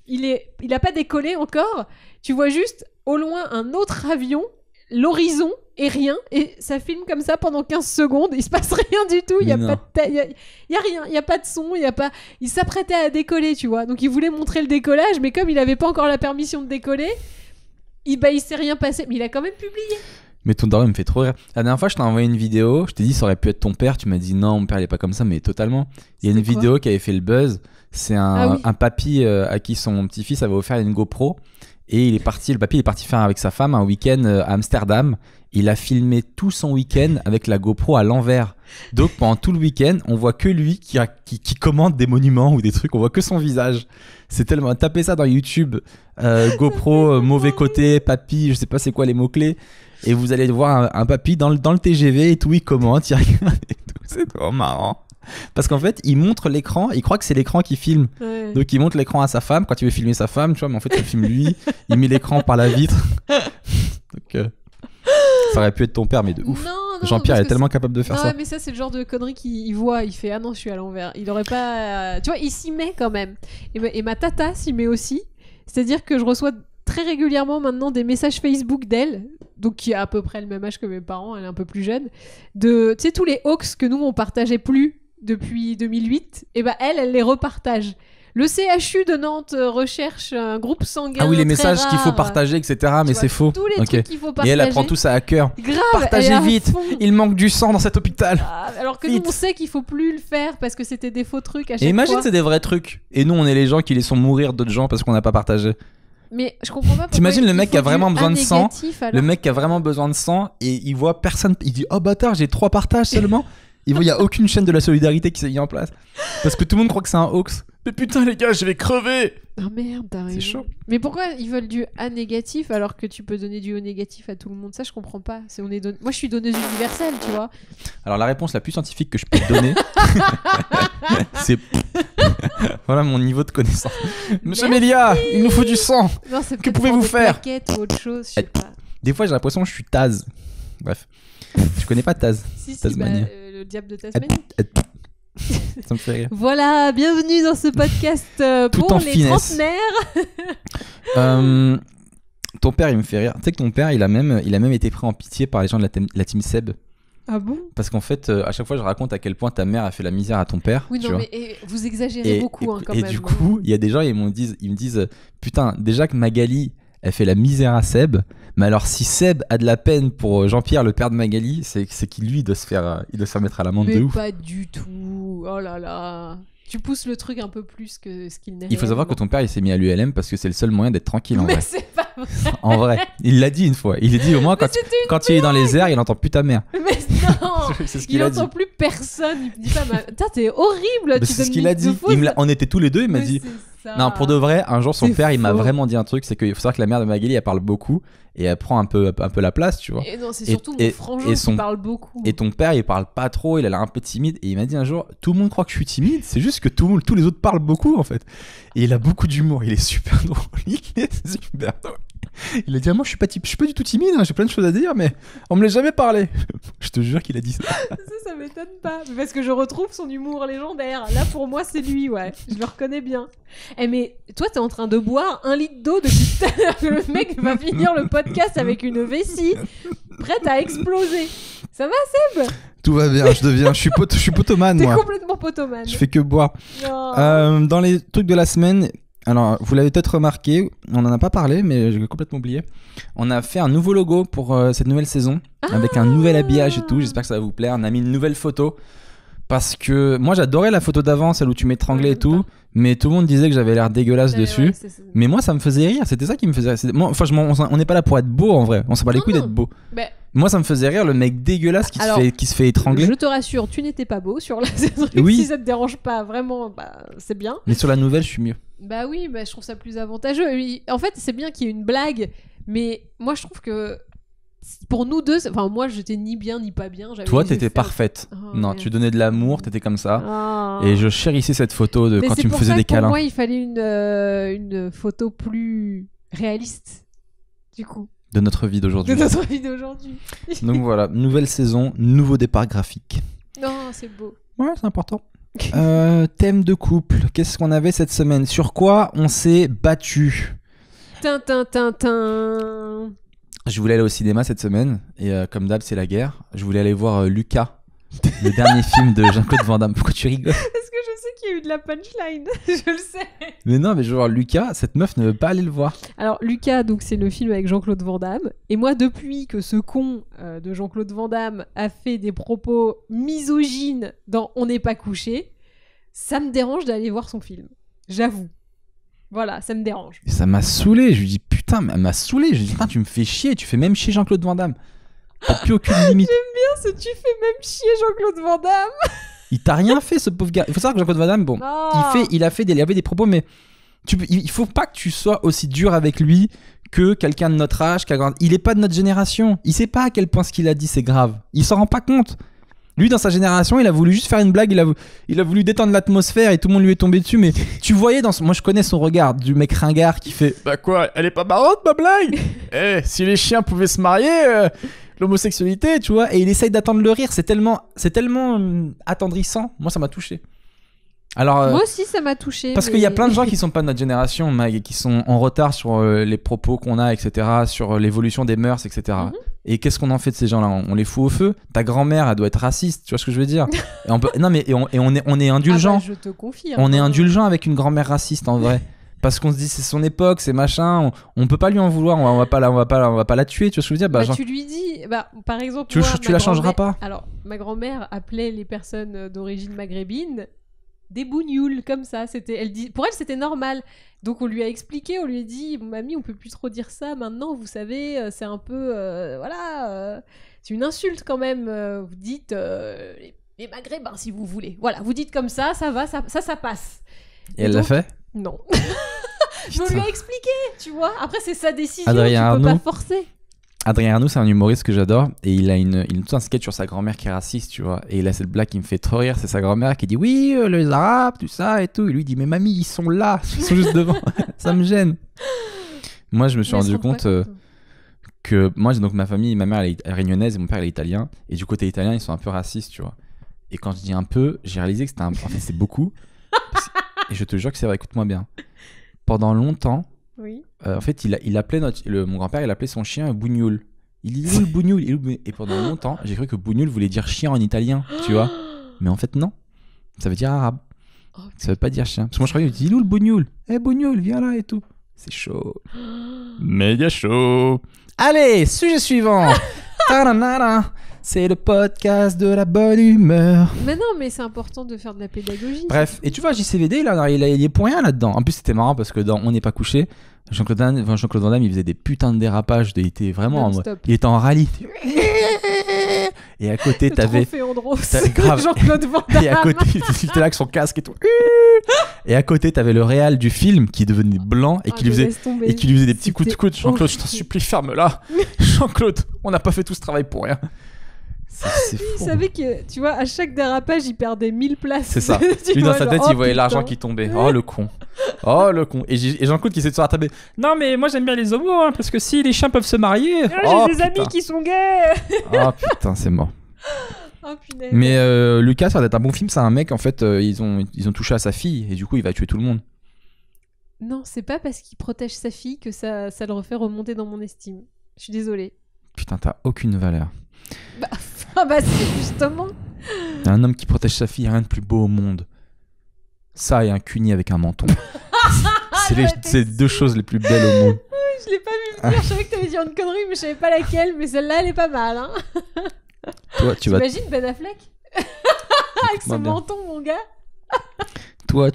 Il a pas décollé encore. Tu vois juste au loin un autre avion, l'horizon et rien. Et ça filme comme ça pendant 15 secondes. Il se passe rien du tout. Il y a pas de il y a rien. Il y a pas de son. Il s'apprêtait à décoller, tu vois. Donc il voulait montrer le décollage, mais comme il avait pas encore la permission de décoller, il s'est rien passé. Mais il a quand même publié. Mais ton daron me fait trop rire. La dernière fois, je t'ai envoyé une vidéo. Je t'ai dit, ça aurait pu être ton père. Tu m'as dit, non, mon père, il est pas comme ça, mais totalement. Il y a une vidéo qui avait fait le buzz. C'est un papy à qui son petit-fils avait offert une GoPro. Et le papy est parti faire avec sa femme un week-end à Amsterdam. Il a filmé tout son week-end avec la GoPro à l'envers. Donc pendant tout le week-end, on voit que lui qui commente des monuments ou des trucs, on voit que son visage. C'est tellement... Tapez ça dans YouTube, GoPro, mauvais côté, papy, je sais pas c'est quoi les mots-clés, et vous allez voir un papy dans le TGV et tout, il commente, il regarde et tout, c'est trop marrant. Parce qu'en fait, il montre l'écran, il croit que c'est l'écran qui filme. Ouais. Donc il montre l'écran à sa femme quand il veut filmer sa femme, tu vois, mais en fait il filme lui, il met l'écran par la vitre. Donc ça aurait pu être ton père, mais de ouf. Non, Jean-Pierre est tellement capable de faire ça. Ouais, mais ça c'est le genre de connerie qu'il voit, il fait ah non je suis à l'envers. Il aurait pas, tu vois, il s'y met quand même. Et ma tata s'y met aussi. C'est-à-dire que je reçois très régulièrement maintenant des messages Facebook d'elle, donc qui a à peu près le même âge que mes parents, elle est un peu plus jeune, de tu sais tous les hoax que nous on partageait plus depuis 2008, et ben elle les repartage. Le CHU de Nantes recherche un groupe sanguin. Ah oui, les très messages rare. qu'il faut partager, etc. Mais c'est faux. Tous les Ok. trucs qu'il faut Et partager. elle prend tout ça à cœur. Grave. Partagez elle est à vite. fond. Il manque du sang dans cet hôpital. Ah, alors que Vite. nous on sait qu'il faut plus le faire parce que c'était des faux trucs à chaque Et imagine, fois. c'est des vrais trucs. Et nous, on est les gens qui laissons mourir d'autres gens parce qu'on n'a pas partagé. Mais je comprends pas. T'imagines le mec qui a vraiment besoin de sang, Alors. Le mec qui a vraiment besoin de sang et il voit personne. Il dit oh bâtard, j'ai 3 partages seulement. Il y a aucune chaîne de la solidarité qui s'est mise en place parce que tout le monde croit que c'est un hoax. Mais putain les gars, je vais crever. Oh merde, t'as raison. C'est chaud. Mais pourquoi ils veulent du A négatif alors que tu peux donner du O négatif à tout le monde? Ça, je comprends pas. Moi, je suis donneuse universelle, tu vois. Alors la réponse la plus scientifique que je peux te donner, c'est voilà mon niveau de connaissance. Monsieur Mélia, il nous faut du sang. Non, c'est Que peut-être pouvez-vous pour des faire plaquettes ou autre chose, je sais pas. Des fois j'ai l'impression que je suis Taz. Bref, tu connais pas Taz? Si, Tasmanie. le diable de Tasmanie. Ça me fait rire. Voilà, bienvenue dans ce podcast Tout pour en les finesse. trentenaires. Ton père, il me fait rire. Tu sais que ton père, il a même été pris en pitié par les gens de la team Seb. Ah bon? Parce qu'en fait, à chaque fois, je raconte à quel point ta mère a fait la misère à ton père. Oui, tu non, vois. mais vous exagérez beaucoup quand même. Du coup, il y a des gens, ils me disent putain, déjà que Magali, elle fait la misère à Seb, mais alors si Seb a de la peine pour Jean-Pierre, le père de Magali, c'est qu'il lui, il doit se faire mettre à l'amende mais de ouf. pas du tout. Oh là là. Tu pousses le truc un peu plus que ce qu'il n'est. Il faut savoir que ton père, il s'est mis à l'ULM parce que c'est le seul moyen d'être tranquille en Mais vrai. c'est pas vrai. En vrai, il l'a dit une fois. Il a dit au moins Mais quand il est dans les airs, il entend plus ta mère. Mais non. C'est ce Il qu'il a dit. entend plus personne. Il dit pas Putain, t'es horrible. Tu C'est ce donnes qu'il a de dit. fausses- On était tous les deux, il m'a Mais dit. c'est ça. Non, pour de vrai, un jour son C'est père, il m'a faux. vraiment dit un truc, c'est qu'il faut savoir que la mère de Magali, elle parle beaucoup et elle prend un peu la place, tu vois. Et non, c'est Et- surtout et- mon frangin et qui son- parle beaucoup. Et ton père, il parle pas trop, il a l'air un peu timide. Et il m'a dit un jour, tout le monde croit que je suis timide, c'est juste que tous les autres parlent beaucoup en fait. Et il a beaucoup d'humour, il est super drôle. Il est super drôle. Il a dit, moi je suis pas du tout timide, hein, j'ai plein de choses à dire, mais on me l'a jamais parlé. Je te jure qu'il a dit ça. Ça m'étonne pas. Parce que je retrouve son humour légendaire. Là, pour moi, c'est lui, ouais. Je le reconnais bien. Eh, mais toi, t'es en train de boire 1 litre d'eau depuis tout à l'heure. Le mec va finir le podcast avec une vessie prête à exploser. Ça va, Seb? Tout va bien, je suis potomane T'es moi. complètement potomane. Je fais que boire. Non. Dans les trucs de la semaine, alors vous l'avez peut-être remarqué, on en a pas parlé, mais j'ai complètement oublié. On a fait un nouveau logo pour cette nouvelle saison, avec un nouvel habillage et tout. J'espère que ça va vous plaire. On a mis une nouvelle photo. Parce que moi j'adorais la photo d'avant, celle où tu m'étranglais et tout, mais tout le monde disait que j'avais l'air dégueulasse dessus. Ouais, Mais moi ça me faisait rire, c'était ça qui me faisait rire. On n'est pas là pour être beau en vrai, on s'en bat les couilles d'être beau. Bah, Moi ça me faisait rire le mec dégueulasse qui se fait étrangler. je te rassure, tu n'étais pas beau sur la saison. Oui. Si ça te dérange pas, vraiment, bah, c'est bien. Mais sur la nouvelle je suis mieux. Bah oui, bah, je trouve ça plus avantageux. En fait, c'est bien qu'il y ait une blague, mais moi je trouve que pour nous deux, enfin moi j'étais ni bien ni pas bien. Toi t'étais parfaite. Oh, Non, merde. tu donnais de l'amour, t'étais comme ça. Ah. Et je chérissais cette photo de Mais quand c'est tu me pour faisais ça des que pour câlins. moi, il fallait une photo plus réaliste, du coup, De notre vie de d'aujourd'hui. notre vie d'aujourd'hui. Donc voilà, nouvelle saison, nouveau départ graphique. Non, c'est beau. Ouais, c'est important. Thème de couple, qu'est-ce qu'on avait cette semaine? Sur quoi on s'est battu? Tintin. Je voulais aller au cinéma cette semaine, et comme d'hab, c'est la guerre. Je voulais aller voir Lucas, le dernier film de Jean-Claude Van Damme. Pourquoi tu rigoles? Parce que je sais qu'il y a eu de la punchline, je le sais. Mais non, mais je veux voir Lucas, cette meuf ne veut pas aller le voir. Alors Lucas, donc c'est le film avec Jean-Claude Van Damme. Et moi, depuis que ce con de Jean-Claude Van Damme a fait des propos misogynes dans On n'est pas couché, ça me dérange d'aller voir son film. J'avoue. Voilà, ça me dérange. Et ça m'a saoulé, je lui dis putain, mais elle m'a saoulé. Je lui dis putain, tu me fais chier, tu fais même chier Jean-Claude Van Damme. T'as plus aucune limite. Tu fais même chier Jean-Claude Van Damme. Il t'a rien fait, ce pauvre gars. Il faut savoir que Jean-Claude Van Damme, bon, il avait des propos, mais il faut pas que tu sois aussi dur avec lui que quelqu'un de notre âge. Il est pas de notre génération. Il sait pas à quel point ce qu'il a dit c'est grave. Il s'en rend pas compte. Lui, dans sa génération, il a voulu juste faire une blague, il a voulu détendre l'atmosphère et tout le monde lui est tombé dessus. Mais tu voyais moi, je connais son regard du mec ringard qui fait bah quoi, elle est pas marrante ma blague. Si les chiens pouvaient se marier, l'homosexualité, tu vois. Et il essaye d'attendre le rire. C'est tellement attendrissant. Moi, ça m'a touché. Alors, moi aussi, ça m'a touché. Parce qu'il y a plein de gens qui sont pas de notre génération, Mag, et qui sont en retard sur les propos qu'on a, etc., sur l'évolution des mœurs, etc. Et qu'est-ce qu'on en fait de ces gens-là ? On les fout au feu ? Ta grand-mère, elle doit être raciste, tu vois ce que je veux dire ? On est indulgent. Ah bah, je te confirme. On est indulgent avec une grand-mère raciste, en vrai. Parce qu'on se dit c'est son époque, c'est machin, on peut pas lui en vouloir, on va pas la tuer, tu vois ce que je veux dire ? Tu lui dis, par exemple, tu la changeras pas. Alors, ma grand-mère appelait les personnes d'origine maghrébine des bougnoules, comme ça. Pour elle, c'était normal. Donc, on lui a expliqué, on lui a dit, mamie, on peut plus trop dire ça maintenant, vous savez, c'est un peu, c'est une insulte quand même. Vous dites les maghrébins, si vous voulez. Voilà, vous dites comme ça, ça va, ça passe. Et elle l'a fait ? Non. Je lui ai expliqué, tu vois. Après, c'est sa décision, Adrien tu peux Arnaud. pas forcer. Adrien Arnaud, c'est un humoriste que j'adore et il a tout un sketch sur sa grand-mère qui est raciste, tu vois. Et il a cette blague qui me fait trop rire, c'est sa grand-mère qui dit oui, les Arabes, tout ça et tout. Et lui il dit mais mamie, ils sont là, ils sont juste devant, ça me gêne. Moi, je me suis rendu compte que moi, donc ma famille, ma mère elle est réunionnaise et mon père il est italien. Et du côté italien, ils sont un peu racistes, tu vois. Et quand je dis un peu, j'ai réalisé que c'était en fait, c'est beaucoup. Et je te jure que c'est vrai, écoute-moi bien. Pendant longtemps, oui. En fait, il appelait mon grand-père, il appelait son chien Bougnoul. Il dit le Bougnoul. Et pendant longtemps, j'ai cru que Bougnoul voulait dire chien en italien, tu vois. Mais en fait, non. Ça veut dire arabe. Ça veut pas dire chien. Parce que moi, je croyais qu'il dit le Bougnoul. Bougnoul, viens là et tout. C'est chaud. Méga chaud. Allez, sujet suivant. C'est le podcast de la bonne humeur. Mais non, mais c'est important de faire de la pédagogie. Bref, et tu vois, JCVD, là, il est pour rien là-dedans. En plus, c'était marrant parce que dans On n'est pas couché, Jean-Claude Van Damme, il faisait des putains de dérapages. Il était vraiment il était en rallye. Et à côté, t'avais Jean-Claude Van Damme. Et à côté, il était là avec son casque et tout. Et à côté, t'avais le réal du film qui devenait blanc et qui lui faisait des petits coups de coude. Jean-Claude, je t'en supplie, ferme-la. Jean-Claude, on n'a pas fait tout ce travail pour rien. C'est fou. Il savait que, tu vois, à chaque dérapage, il perdait 1000 places. C'est ça. Lui, dans sa tête, il voyait l'argent qui tombait. Oh, le con. Et Jean-Claude qui s'est toujours rattrapé. Non, mais moi, j'aime bien les homos, hein, parce que si les chiens peuvent se marier. J'ai des amis qui sont gays. Oh, putain, c'est mort. Oh, punaise. Mais Lucas, ça va être un bon film. C'est un mec, en fait, ils ont touché à sa fille, et du coup, il va tuer tout le monde. Non, c'est pas parce qu'il protège sa fille que ça le refait remonter dans mon estime. Je suis désolée. Putain, t'as aucune valeur. C'est justement. Un homme qui protège sa fille, rien de plus beau au monde. Ça et un cuni avec un menton. C'est les deux choses les plus belles au monde. Je l'ai pas vu venir, je savais que t'allais dire une connerie, mais je savais pas laquelle. Mais celle-là, elle est pas mal. Hein. Toi, t'imagines Ben Affleck avec son menton, mon gars. Toi,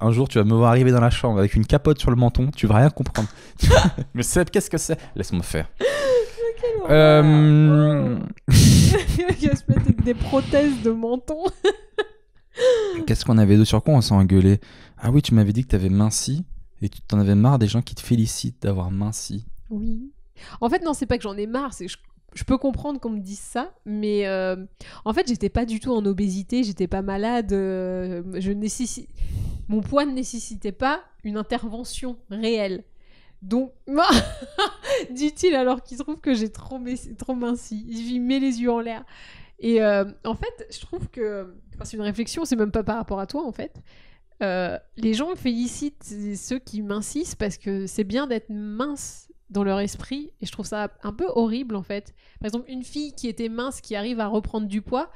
un jour, tu vas me voir arriver dans la chambre avec une capote sur le menton, tu vas rien comprendre. Mais Seb, qu'est-ce que c'est ? Laisse-moi faire. Il va se mettre avec des prothèses de menton. Qu'est-ce qu'on avait de sur quoi on s'est engueulé ? Ah oui, tu m'avais dit que t'avais minci et tu t'en avais marre des gens qui te félicitent d'avoir minci. Oui. En fait, non, c'est pas que j'en ai marre, c'est que je peux comprendre qu'on me dise ça, mais en fait, j'étais pas du tout en obésité, j'étais pas malade, mon poids ne nécessitait pas une intervention réelle. Donc, dit-il alors qu'il trouve que j'ai trop minci. Il met les yeux en l'air. Et en fait, je trouve que... c'est une réflexion, c'est même pas par rapport à toi, en fait. Les gens félicitent ceux qui mincissent parce que c'est bien d'être mince dans leur esprit. Et je trouve ça un peu horrible, en fait. Par exemple, une fille qui était mince, qui arrive à reprendre du poids,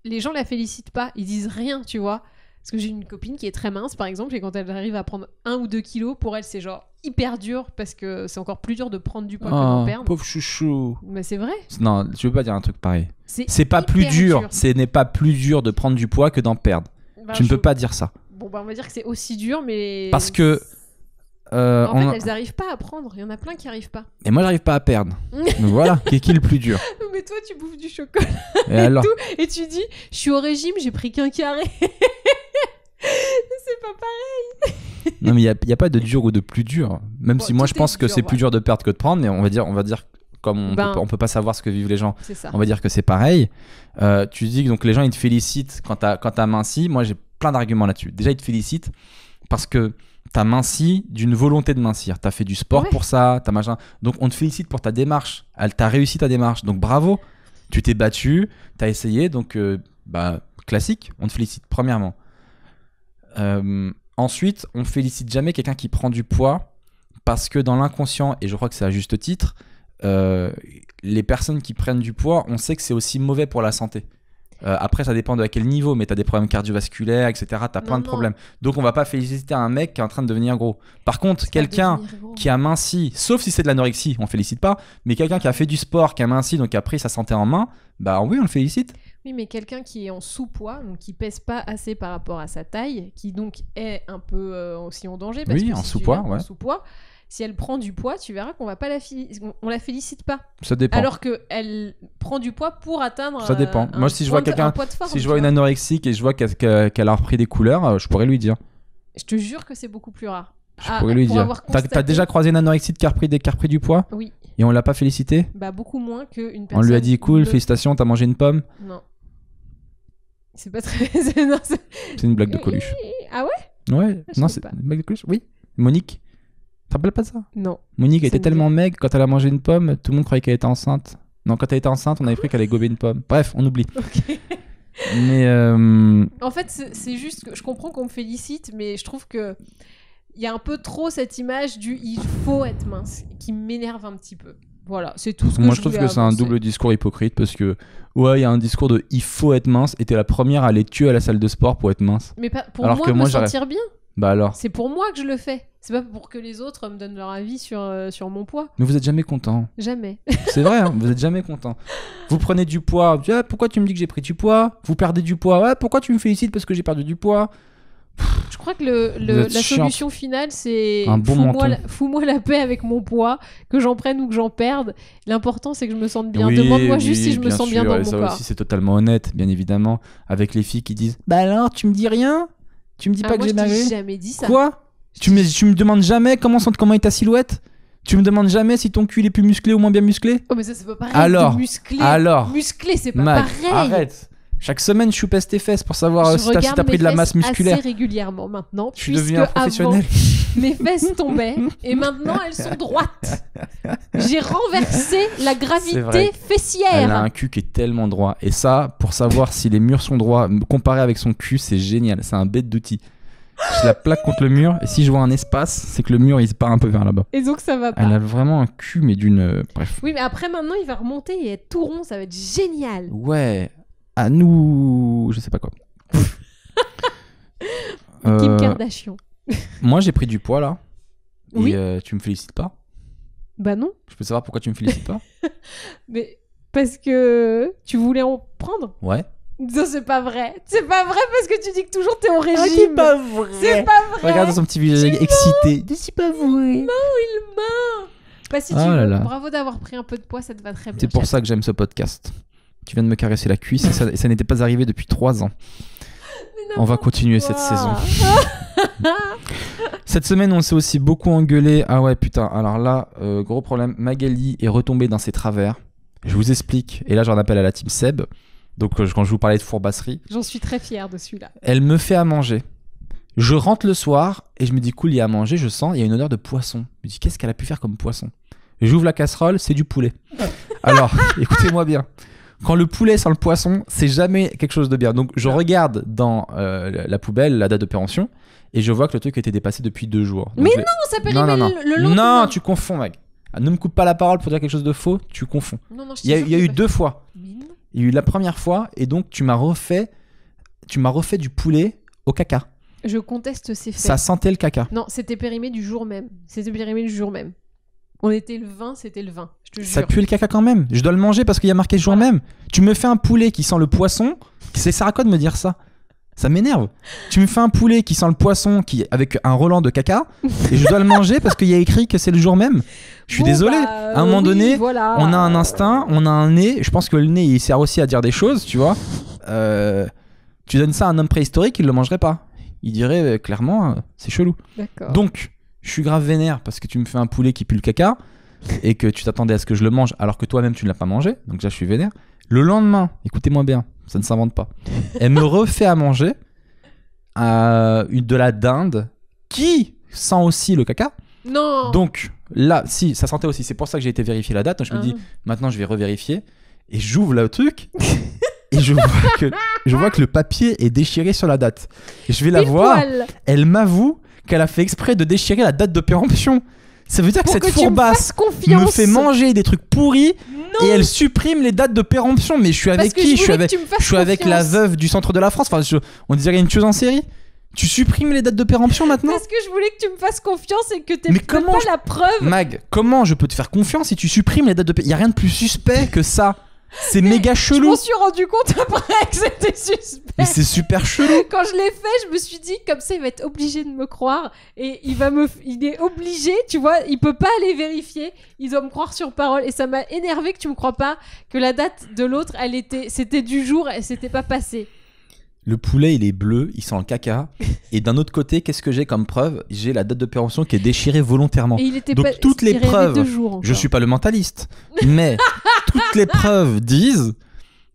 les gens la félicitent pas. Ils disent rien, tu vois. Parce que j'ai une copine qui est très mince, par exemple, et quand elle arrive à prendre 1 ou 2 kilos, pour elle, c'est genre hyper dur, parce que c'est encore plus dur de prendre du poids que d'en perdre. Pauvre chouchou. Mais c'est vrai. Non, je veux pas dire un truc pareil. C'est pas plus dur. Ce n'est pas plus dur de prendre du poids que d'en perdre. Tu ne peux pas dire ça. Bon, on va dire que c'est aussi dur, mais... Parce que En fait, elles n'arrivent pas à prendre. Il y en a plein qui n'arrivent pas. Et moi, j'arrive pas à perdre. Donc voilà, qui est le plus dur? Mais toi, tu bouffes du chocolat et alors tout, et tu dis, je suis au régime, j'ai pris qu'un carré. C'est pas pareil. Non, mais il y a pas de dur ou de plus dur. Même si moi, je pense que c'est plus dur de perdre que de prendre, mais on va dire comme on peut pas savoir ce que vivent les gens, on va dire que c'est pareil. Tu dis que donc les gens ils te félicitent quand t'as minci. Moi, j'ai plein d'arguments là-dessus. Déjà, ils te félicitent parce que t'as minci d'une volonté de mincir. T'as fait du sport pour ça, t'as machin. Donc, on te félicite pour ta démarche. T'as réussi ta démarche. Donc, bravo. Tu t'es battu, t'as essayé. Donc, classique, on te félicite, premièrement. Ensuite, on félicite jamais quelqu'un qui prend du poids parce que dans l'inconscient, et je crois que c'est à juste titre, les personnes qui prennent du poids, on sait que c'est aussi mauvais pour la santé. Après, ça dépend de à quel niveau, mais tu as des problèmes cardiovasculaires, etc. Tu as plein de problèmes. Donc, on va pas féliciter un mec qui est en train de devenir gros. Par contre, quelqu'un qui a minci, sauf si c'est de l'anorexie, on félicite pas, mais quelqu'un qui a fait du sport, qui a minci, donc qui a pris sa santé en main, bah oui, on le félicite. Oui, mais quelqu'un qui est en sous-poids, donc qui pèse pas assez par rapport à sa taille, qui donc est un peu aussi en danger. Parce que en si sous-poids, en sous-poids, si elle prend du poids, tu verras qu'on va pas on la félicite pas. Ça dépend. Alors qu'elle prend du poids pour atteindre. Ça dépend. Moi, si je vois quelqu'un, si je vois une anorexique et je vois qu'elle a repris des couleurs, je pourrais lui dire. Je te jure que c'est beaucoup plus rare. Je pourrais lui dire. T'as déjà croisé une anorexique qui a repris du poids? Oui. Et on l'a pas félicité? Bah beaucoup moins qu'une personne. On lui a dit cool, félicitations, t'as mangé une pomme? Non. C'est pas très. C'est une blague de Coluche. Ah ouais? Ouais. Non, c'est une blague de Coluche. Oui. Monique. Tu te rappelles pas de ça? Non. Monique était tellement maigre, quand elle a mangé une pomme, tout le monde croyait qu'elle était enceinte. Non, quand elle était enceinte, on avait cru qu'elle allait gober une pomme. Bref, on oublie. Ok. Mais en fait, c'est juste que je comprends qu'on me félicite, mais je trouve que il y a un peu trop cette image du il faut être mince qui m'énerve un petit peu. Voilà, c'est tout ce que moi je trouve que c'est un double discours hypocrite parce que ouais, il y a un discours de il faut être mince et t'es la première à aller tuer à la salle de sport pour être mince. Mais pas pour alors moi, me sentir bien. Bah alors. C'est pour moi que je le fais. C'est pas pour que les autres me donnent leur avis sur mon poids. Mais vous êtes jamais content. Jamais. C'est vrai, hein, vous êtes jamais content. Vous prenez du poids. Ah, pourquoi tu me dis que j'ai pris du poids? Vous perdez du poids. Ouais, pourquoi tu me félicites parce que j'ai perdu du poids? Je crois que la solution finale, c'est fous-moi la paix avec mon poids, que j'en prenne ou que j'en perde. L'important, c'est que je me sente bien. Demande-moi juste si je me sens bien dans mon corps. Ça aussi, c'est totalement honnête, bien évidemment. Avec les filles qui disent bah alors, tu me dis rien? Tu me dis pas que j'ai maigri? Je t'ai jamais dit ça. Quoi? Tu me demandes jamais comment est ta silhouette? Tu me demandes jamais si ton cul est plus musclé ou moins bien musclé? Oh, mais ça, c'est pas pareil. Alors, musclé, c'est pas Mag, pareil. Arrête. Chaque semaine, je pèse tes fesses pour savoir si t'as pris de la masse musculaire. Assez régulièrement maintenant. Je suis devenu un professionnel. Avant, mes fesses tombaient et maintenant elles sont droites. J'ai renversé la gravité fessière. Elle a un cul qui est tellement droit. Et ça, pour savoir si les murs sont droits, comparé avec son cul, c'est génial. C'est un bête d'outil. Je la plaque contre le mur et si je vois un espace, c'est que le mur il se part un peu vers là-bas. Et donc ça va pas. Elle a vraiment un cul, mais d'une. Bref. Oui, mais après maintenant il va remonter et être tout rond, ça va être génial. Ouais. À nous, je sais pas quoi. Kim Kardashian. Moi, j'ai pris du poids là. Oui. Et tu me félicites pas? Bah non. Je peux savoir pourquoi tu me félicites pas? Mais parce que tu voulais en prendre? Ouais. Ça, c'est pas vrai. C'est pas vrai parce que tu dis que toujours t'es au régime. C'est pas vrai. C'est pas vrai. Regarde son petit visage excité. C'est pas vrai. Il ment. Bah si bravo d'avoir pris un peu de poids, ça te va très bien. C'est pour ça que j'aime ce podcast. Tu viens de me caresser la cuisse et ça n'était pas arrivé depuis 3 ans. On va continuer cette saison. Cette semaine, on s'est aussi beaucoup engueulé. Ah ouais, putain. Alors là, gros problème. Magali est retombée dans ses travers. Je vous explique. Et là, j'en appelle à la team Seb. Donc, quand je vous parlais de fourbasserie. J'en suis très fière de celui-là. Elle me fait à manger. Je rentre le soir et je me dis, cool, il y a à manger. Je sens, il y a une odeur de poisson. Je me dis, qu'est-ce qu'elle a pu faire comme poisson? J'ouvre la casserole, c'est du poulet. Alors, écoutez-moi bien. Quand le poulet sent le poisson, c'est jamais quelque chose de bien. Donc, je regarde dans la poubelle la date de péremption et je vois que le truc était dépassé depuis 2 jours. Donc mais non, ça périmait le lendemain. Non, tu confonds, mec. Ne me coupe pas la parole pour dire quelque chose de faux. Tu confonds. Non, il y a eu 2 fois. Il y a eu la première fois et donc tu m'as refait du poulet au caca. Je conteste ces faits. Ça sentait le caca. Non, c'était périmé du jour même. On était le 20, c'était le 20. Je te jure. Ça pue le caca quand même. Je dois le manger parce qu'il y a marqué le jour même. Tu me fais un poulet qui sent le poisson. Ça sert à quoi de me dire ça? Ça m'énerve. Tu me fais un poulet qui sent le poisson avec un relent de caca et je dois le manger parce qu'il y a écrit que c'est le jour même. Je suis désolé. À un moment donné, voilà. on a un instinct, on a un nez. Je pense que le nez, il sert aussi à dire des choses, tu vois. Tu donnes ça à un homme préhistorique, il le mangerait pas. Il dirait clairement, c'est chelou. D'accord. Donc, je suis grave vénère parce que tu me fais un poulet qui pue le caca et que tu t'attendais à ce que je le mange alors que toi-même tu ne l'as pas mangé. Donc là, je suis vénère. Le lendemain, écoutez-moi bien, ça ne s'invente pas. Elle me refait à manger de la dinde qui sent aussi le caca. Non. Donc là, si, ça sentait aussi. C'est pour ça que j'ai été vérifier la date. Donc je me dis, maintenant je vais revérifier. Et j'ouvre le truc. Et je vois que le papier est déchiré sur la date. Et je vais la voir. Elle m'avoue qu'elle a fait exprès de déchirer la date de péremption. Ça veut dire que cette fourbasse me fait manger des trucs pourris. Non. Et elle supprime les dates de péremption. Mais je suis avec qui? Je suis avec la veuve du centre de la France. Enfin, on dirait une tueuse en série. Tu supprimes les dates de péremption maintenant? Parce que je voulais que tu me fasses confiance et que t'aies pas la preuve. Mag, comment je peux te faire confiance si tu supprimes les dates de péremption? Y a rien de plus suspect que ça. C'est méga chelou. Je m'en suis rendu compte après que c'était suspect. Mais c'est super chelou. Quand je l'ai fait, je me suis dit comme ça il va être obligé de me croire et il est obligé, tu vois, il peut pas aller vérifier, il doit me croire sur parole et ça m'a énervé que tu me crois pas que la date de l'autre, c'était du jour et c'était pas passé. Le poulet, il est bleu, il sent le caca. Et d'un autre côté, qu'est-ce que j'ai comme preuve? J'ai la date de péremption qui est déchirée volontairement. Et il était donc toutes les preuves, je suis pas le mentaliste, mais toutes les preuves disent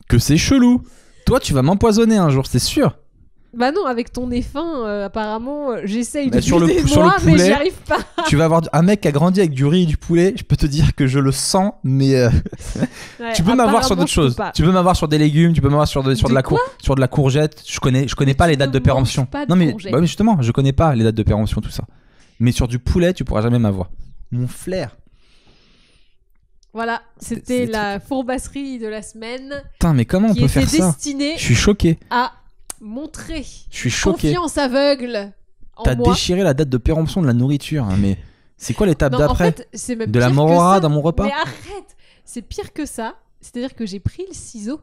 que c'est chelou. Toi, tu vas m'empoisonner un jour, c'est sûr. Bah non, avec ton nez fin, apparemment, j'essaye de sur le poulet, mais j'y arrive pas. Tu vas avoir un mec qui a grandi avec du riz et du poulet, je peux te dire que je le sens, mais ouais, tu peux m'avoir sur d'autres choses. Tu peux m'avoir sur des légumes, tu peux m'avoir sur de la courgette. Je connais pas les dates de péremption. Non mais justement, je connais pas les dates de péremption, tout ça. Mais sur du poulet, tu pourras jamais m'avoir. Mon flair. Voilà, c'était la fourbasserie de la semaine. Putain, mais comment on peut faire ça? Je suis choqué. Montrer confiance aveugle en T'as moi. déchiré la date de péremption de la nourriture, hein, mais c'est quoi l'étape d'après? En fait, c'est même de la morora dans mon repas? Mais arrête, c'est pire que ça. C'est-à-dire que j'ai pris le ciseau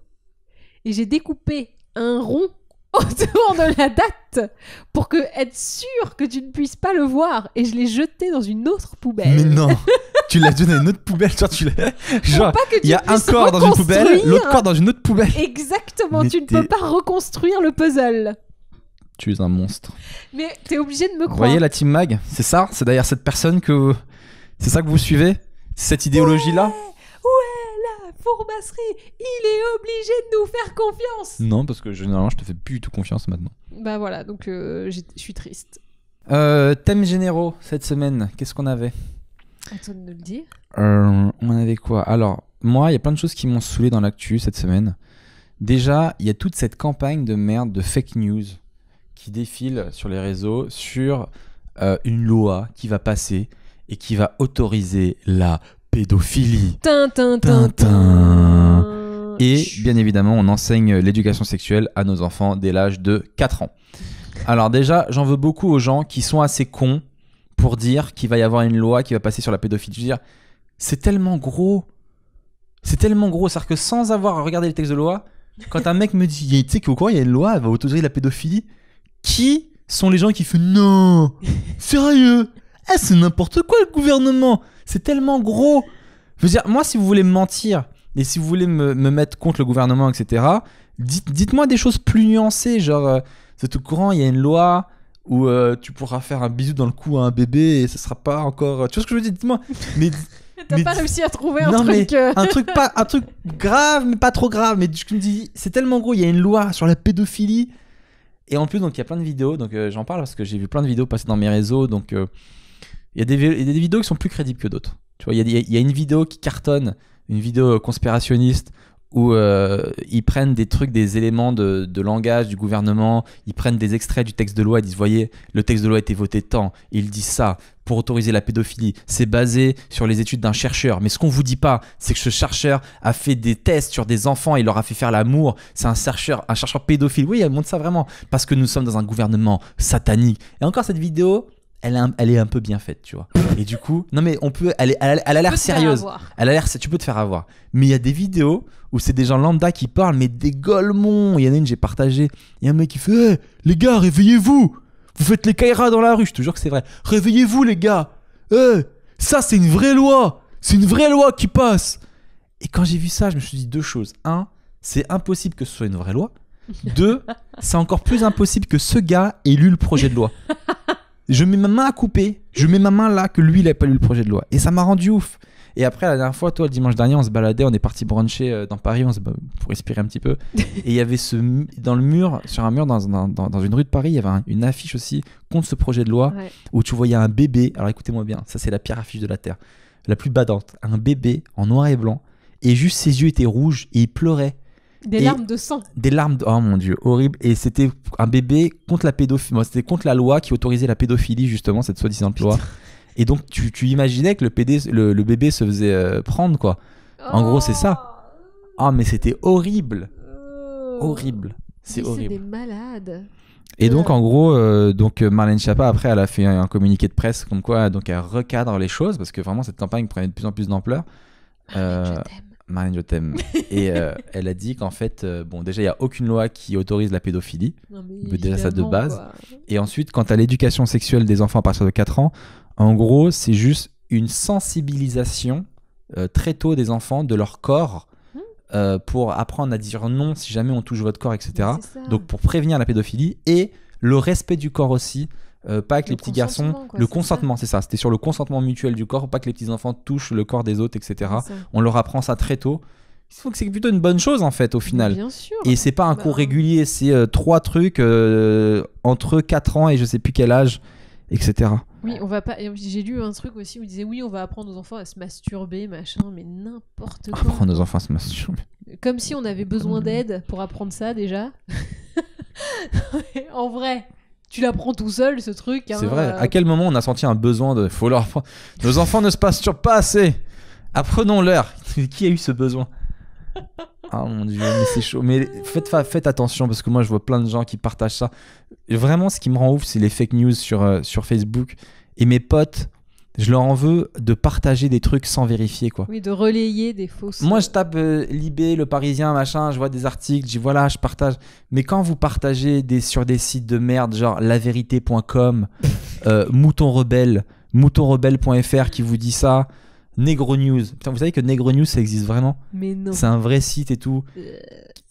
et j'ai découpé un rond autour de la date pour être sûr que tu ne puisses pas le voir et je l'ai jeté dans une autre poubelle. Mais non, tu l'as jeté dans une autre poubelle, genre il y a un corps dans une poubelle, l'autre corps dans une autre poubelle. Exactement, mais tu ne peux pas reconstruire le puzzle. Tu es un monstre. Mais t'es obligé de me croire. Vous voyez la team Mag, c'est ça, c'est d'ailleurs cette personne c'est ça que vous suivez, cette idéologie là. Fourbasserie, il est obligé de nous faire confiance. Non, parce que généralement je te fais plus du tout confiance maintenant. Bah voilà, donc je suis triste. Thèmes généraux cette semaine, qu'est-ce qu'on avait? Attends de le dire. On avait quoi? Alors, moi, il y a plein de choses qui m'ont saoulé dans l'actu cette semaine. Déjà, il y a toute cette campagne de merde, de fake news qui défile sur les réseaux sur une loi qui va passer et qui va autoriser la pédophilie. Et bien évidemment, on enseigne l'éducation sexuelle à nos enfants dès l'âge de 4 ans. Alors déjà, j'en veux beaucoup aux gens qui sont assez cons pour dire qu'il va y avoir une loi qui va passer sur la pédophilie. Je veux dire, c'est tellement gros. C'est-à-dire que sans avoir regardé le texte de loi, quand un mec me dit, tu sais qu'au courant, il y a une loi, elle va autoriser la pédophilie, qui sont les gens qui font non, sérieux? C'est n'importe quoi le gouvernement. C'est tellement gros. Je veux dire, moi, si vous voulez me mentir et si vous voulez me mettre contre le gouvernement, etc., dites-moi des choses plus nuancées. Genre, c'est au courant, il y a une loi où tu pourras faire un bisou dans le cou à un bébé et ce sera pas encore. Tu vois ce que je veux dire? Dites-moi. Mais t'as pas réussi à trouver un truc. Un truc grave, mais pas trop grave. Mais je me dis, c'est tellement gros. Il y a une loi sur la pédophilie. Et en plus, donc il y a plein de vidéos. Donc j'en parle parce que j'ai vu plein de vidéos passer dans mes réseaux. Donc il y a des vidéos qui sont plus crédibles que d'autres. Tu vois, il y a une vidéo qui cartonne, une vidéo conspirationniste où ils prennent des trucs, des éléments de langage du gouvernement, ils prennent des extraits du texte de loi, ils disent, voyez, le texte de loi a été voté tant, ils disent ça pour autoriser la pédophilie, c'est basé sur les études d'un chercheur, mais ce qu'on vous dit pas, c'est que ce chercheur a fait des tests sur des enfants, il leur a fait faire l'amour, c'est un chercheur pédophile, oui, elle montre ça vraiment, parce que nous sommes dans un gouvernement satanique. Et encore cette vidéo, elle est un peu bien faite, tu vois. Et du coup, non mais on peut, elle a l'air sérieuse. Tu peux te faire avoir. Mais il y a des vidéos où c'est des gens lambda qui parlent, mais des golemons. Il y en a une, j'ai partagé. Il y a un mec qui fait, les gars, réveillez-vous. Vous faites les kairas dans la rue. Je te jure que c'est vrai. Réveillez-vous, les gars. Ça, c'est une vraie loi. C'est une vraie loi qui passe. Et quand j'ai vu ça, je me suis dit 2 choses. 1, c'est impossible que ce soit une vraie loi. 2, c'est encore plus impossible que ce gars ait lu le projet de loi. Je mets ma main à couper. Je mets ma main là que lui, il n'a pas lu le projet de loi. Et ça m'a rendu ouf. Et après, la dernière fois, toi, le dimanche dernier, on se baladait, on est parti bruncher dans Paris pour respirer un petit peu. Et il y avait dans le mur, sur un mur dans une rue de Paris, il y avait une affiche aussi contre ce projet de loi où tu voyais un bébé. Alors écoutez-moi bien, ça c'est la pire affiche de la Terre. La plus badante. Un bébé en noir et blanc. Et juste ses yeux étaient rouges et il pleurait. Des larmes de sang. Oh mon Dieu, horrible. Et c'était un bébé contre la pédophilie. Moi, c'était contre la loi qui autorisait la pédophilie, justement, cette soi-disant loi. Et donc, tu imaginais que le bébé se faisait prendre, quoi. En gros, c'est ça. Ah, mais c'était horrible. Horrible. C'est horrible. C'est des malades. Et donc, en gros, Marlène Schiappa, après, elle a fait un communiqué de presse comme quoi donc, elle recadre les choses parce que vraiment, cette campagne prenait de plus en plus d'ampleur. Marlène, je t'aime. Et elle a dit qu'en fait, déjà, il n'y a aucune loi qui autorise la pédophilie. Non, mais déjà, ça de base. Quoi. Et ensuite, quant à l'éducation sexuelle des enfants à partir de 4 ans, en gros, c'est juste une sensibilisation très tôt des enfants de leur corps pour apprendre à dire non si jamais on touche votre corps, etc. Donc, pour prévenir la pédophilie et le respect du corps aussi. Pas avec les petits garçons, le consentement, c'est ça. C'était sur le consentement mutuel du corps, pas que les petits enfants touchent le corps des autres, etc. On leur apprend ça très tôt. Il faut que c'est plutôt une bonne chose en fait au final. Bien sûr. Et c'est pas un cours régulier, c'est 3 trucs entre 4 ans et je sais plus quel âge, etc. Oui, on va pas. J'ai lu un truc aussi où il disait oui, on va apprendre aux enfants à se masturber, machin, mais n'importe quoi. Apprendre aux enfants à se masturber. Comme si on avait besoin d'aide pour apprendre ça déjà. En vrai. Tu l'apprends tout seul, ce truc. C'est vrai. À quel moment on a senti un besoin de... Faut leur... Nos enfants ne se masturbent pas assez. Apprenons-leur. Qui a eu ce besoin? Ah mon Dieu, mais c'est chaud. Mais faites attention parce que moi, je vois plein de gens qui partagent ça. Et vraiment, ce qui me rend ouf, c'est les fake news sur Facebook. Et mes potes, je leur en veux de partager des trucs sans vérifier, quoi. Oui, de relayer des fausses... Moi, je tape Libé, Le Parisien, machin, je vois des articles, je dis voilà, je partage. Mais quand vous partagez sur des sites de merde, genre lavérité.com, moutonrebelle.fr qui vous dit ça, Negro News. Putain, vous savez que Negro News, ça existe vraiment? Mais non. C'est un vrai site et tout.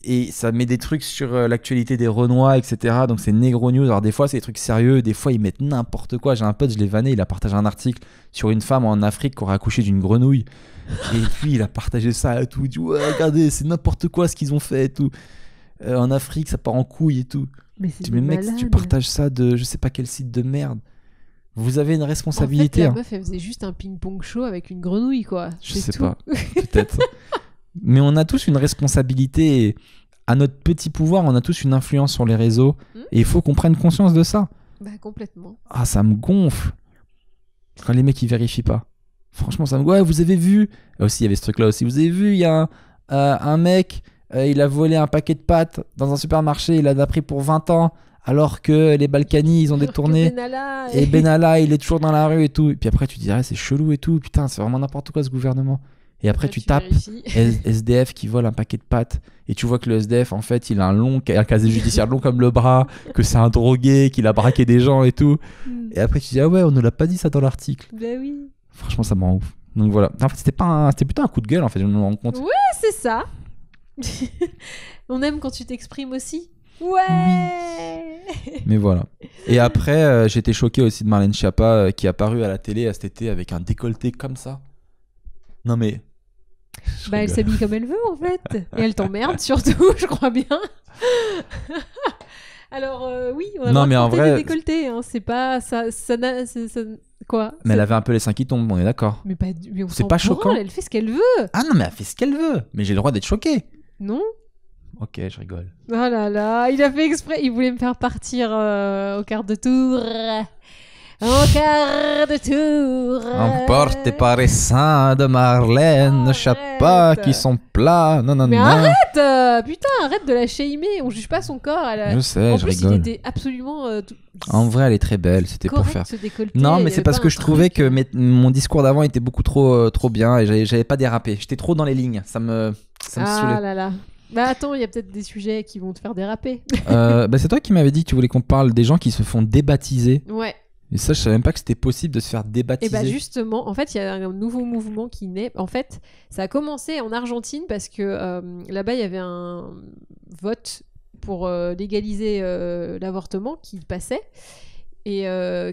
Et ça met des trucs sur l'actualité des Renois, etc. Donc c'est Negro News. Alors des fois, c'est des trucs sérieux. Des fois, ils mettent n'importe quoi. J'ai un pote, je l'ai vanné. Il a partagé un article sur une femme en Afrique qui aurait accouché d'une grenouille. Et puis, il a partagé ça et tout. Il dit ouais, regardez, c'est n'importe quoi ce qu'ils ont fait et tout. En Afrique, ça part en couille et tout. Mais c'est mais mec, si tu partages ça de je sais pas quel site de merde, vous avez une responsabilité. En fait, la meuf, elle faisait juste un ping-pong show avec une grenouille, quoi. Je sais pas. Peut-être. Mais on a tous une responsabilité et à notre petit pouvoir, on a tous une influence sur les réseaux et il faut qu'on prenne conscience de ça. Bah complètement. Ah, ça me gonfle quand les mecs ils vérifient pas. Franchement, ça me gonfle. Ouais, vous avez vu. Et aussi, il y avait ce truc là aussi. Vous avez vu, il y a un mec, il a volé un paquet de pâtes dans un supermarché, il l'a pris pour 20 ans. Alors que les Balkany, ils ont détourné. Et Benalla, il est toujours dans la rue et tout. Et puis après, tu te dis, ah, c'est chelou et tout. Putain, c'est vraiment n'importe quoi ce gouvernement. Et après, tu tapes SDF qui vole un paquet de pâtes. Et tu vois que le SDF, en fait, il a un casier judiciaire long comme le bras, que c'est un drogué, qu'il a braqué des gens et tout. Et après, tu dis, ah ouais, on ne l'a pas dit ça dans l'article. Bah oui. Franchement, ça me rend ouf. Donc voilà. En fait, c'était plutôt un coup de gueule, en fait, je me rends compte. Ouais, c'est ça. On aime quand tu t'exprimes aussi. Ouais. Oui. Mais voilà. Et après, j'étais choqué aussi de Marlène Schiappa qui est apparue à la télé cet été avec un décolleté comme ça. Non mais... Bah elle s'habille comme elle veut en fait. Et elle t'emmerde surtout, je crois bien. Alors oui, on a non, mais en vrai... des décolletés. Hein. C'est pas... ça quoi? Mais elle avait un peu les seins qui tombent, on est d'accord. Mais on c'est pas choquant. Elle fait ce qu'elle veut. Ah non, mais elle fait ce qu'elle veut. Mais j'ai le droit d'être choqué. Non. Ok, je rigole. Oh là là, il a fait exprès, il voulait me faire partir au quart de tour. En quart de tour. Emporté par les seins de Marlène, ne chape pas qui sont plats. Non, non, Mais non. arrête putain, arrête de la shamer. On juge pas son corps. Je sais, en je plus, rigole. il était absolument En vrai, elle est très belle. C'était pour correct, faire. ce décolleté. Non, il y mais c'est avait parce pas que un je trouvais truc. que mon discours d'avant était beaucoup trop bien et j'avais pas dérapé. J'étais trop dans les lignes. Ça me saoulait. Ah là là. Bah attends, il y a peut-être des sujets qui vont te faire déraper. C'est toi qui m'avais dit que tu voulais qu'on parle des gens qui se font débaptiser. Ouais. Et ça, je savais même pas que c'était possible de se faire Et débaptiser. bah justement, en fait, il y a un nouveau mouvement qui naît. En fait, ça a commencé en Argentine parce que là-bas, il y avait un vote pour légaliser l'avortement qui passait et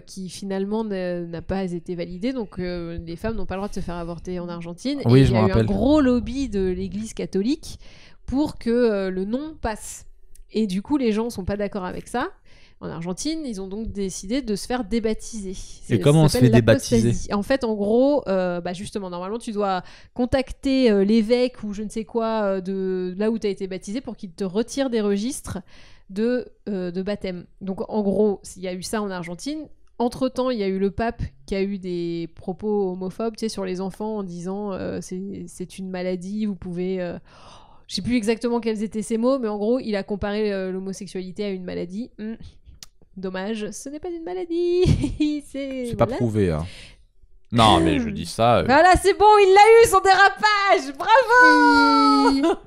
qui finalement n'a pas été validé. Donc les femmes n'ont pas le droit de se faire avorter en Argentine. Oui, et je il y a me eu un rappelle. gros lobby de l'Église catholique pour que le non passe. Et du coup, les gens sont pas d'accord avec ça. En Argentine, ils ont donc décidé de se faire débaptiser. Et comment on se fait débaptiser ? En fait, en gros, justement, normalement, tu dois contacter l'évêque ou je ne sais quoi de là où tu as été baptisé pour qu'il te retire des registres de baptême. Donc, en gros, il y a eu ça en Argentine. Entre-temps, il y a eu le pape qui a eu des propos homophobes, tu sais, sur les enfants en disant c'est une maladie, vous pouvez... Je sais plus exactement quels étaient ces mots, mais en gros, il a comparé l'homosexualité à une maladie. Dommage, ce n'est pas une maladie. C'est pas prouvé. Hein. Non, mais je dis ça. Voilà, c'est bon, il l'a eu son dérapage. Bravo.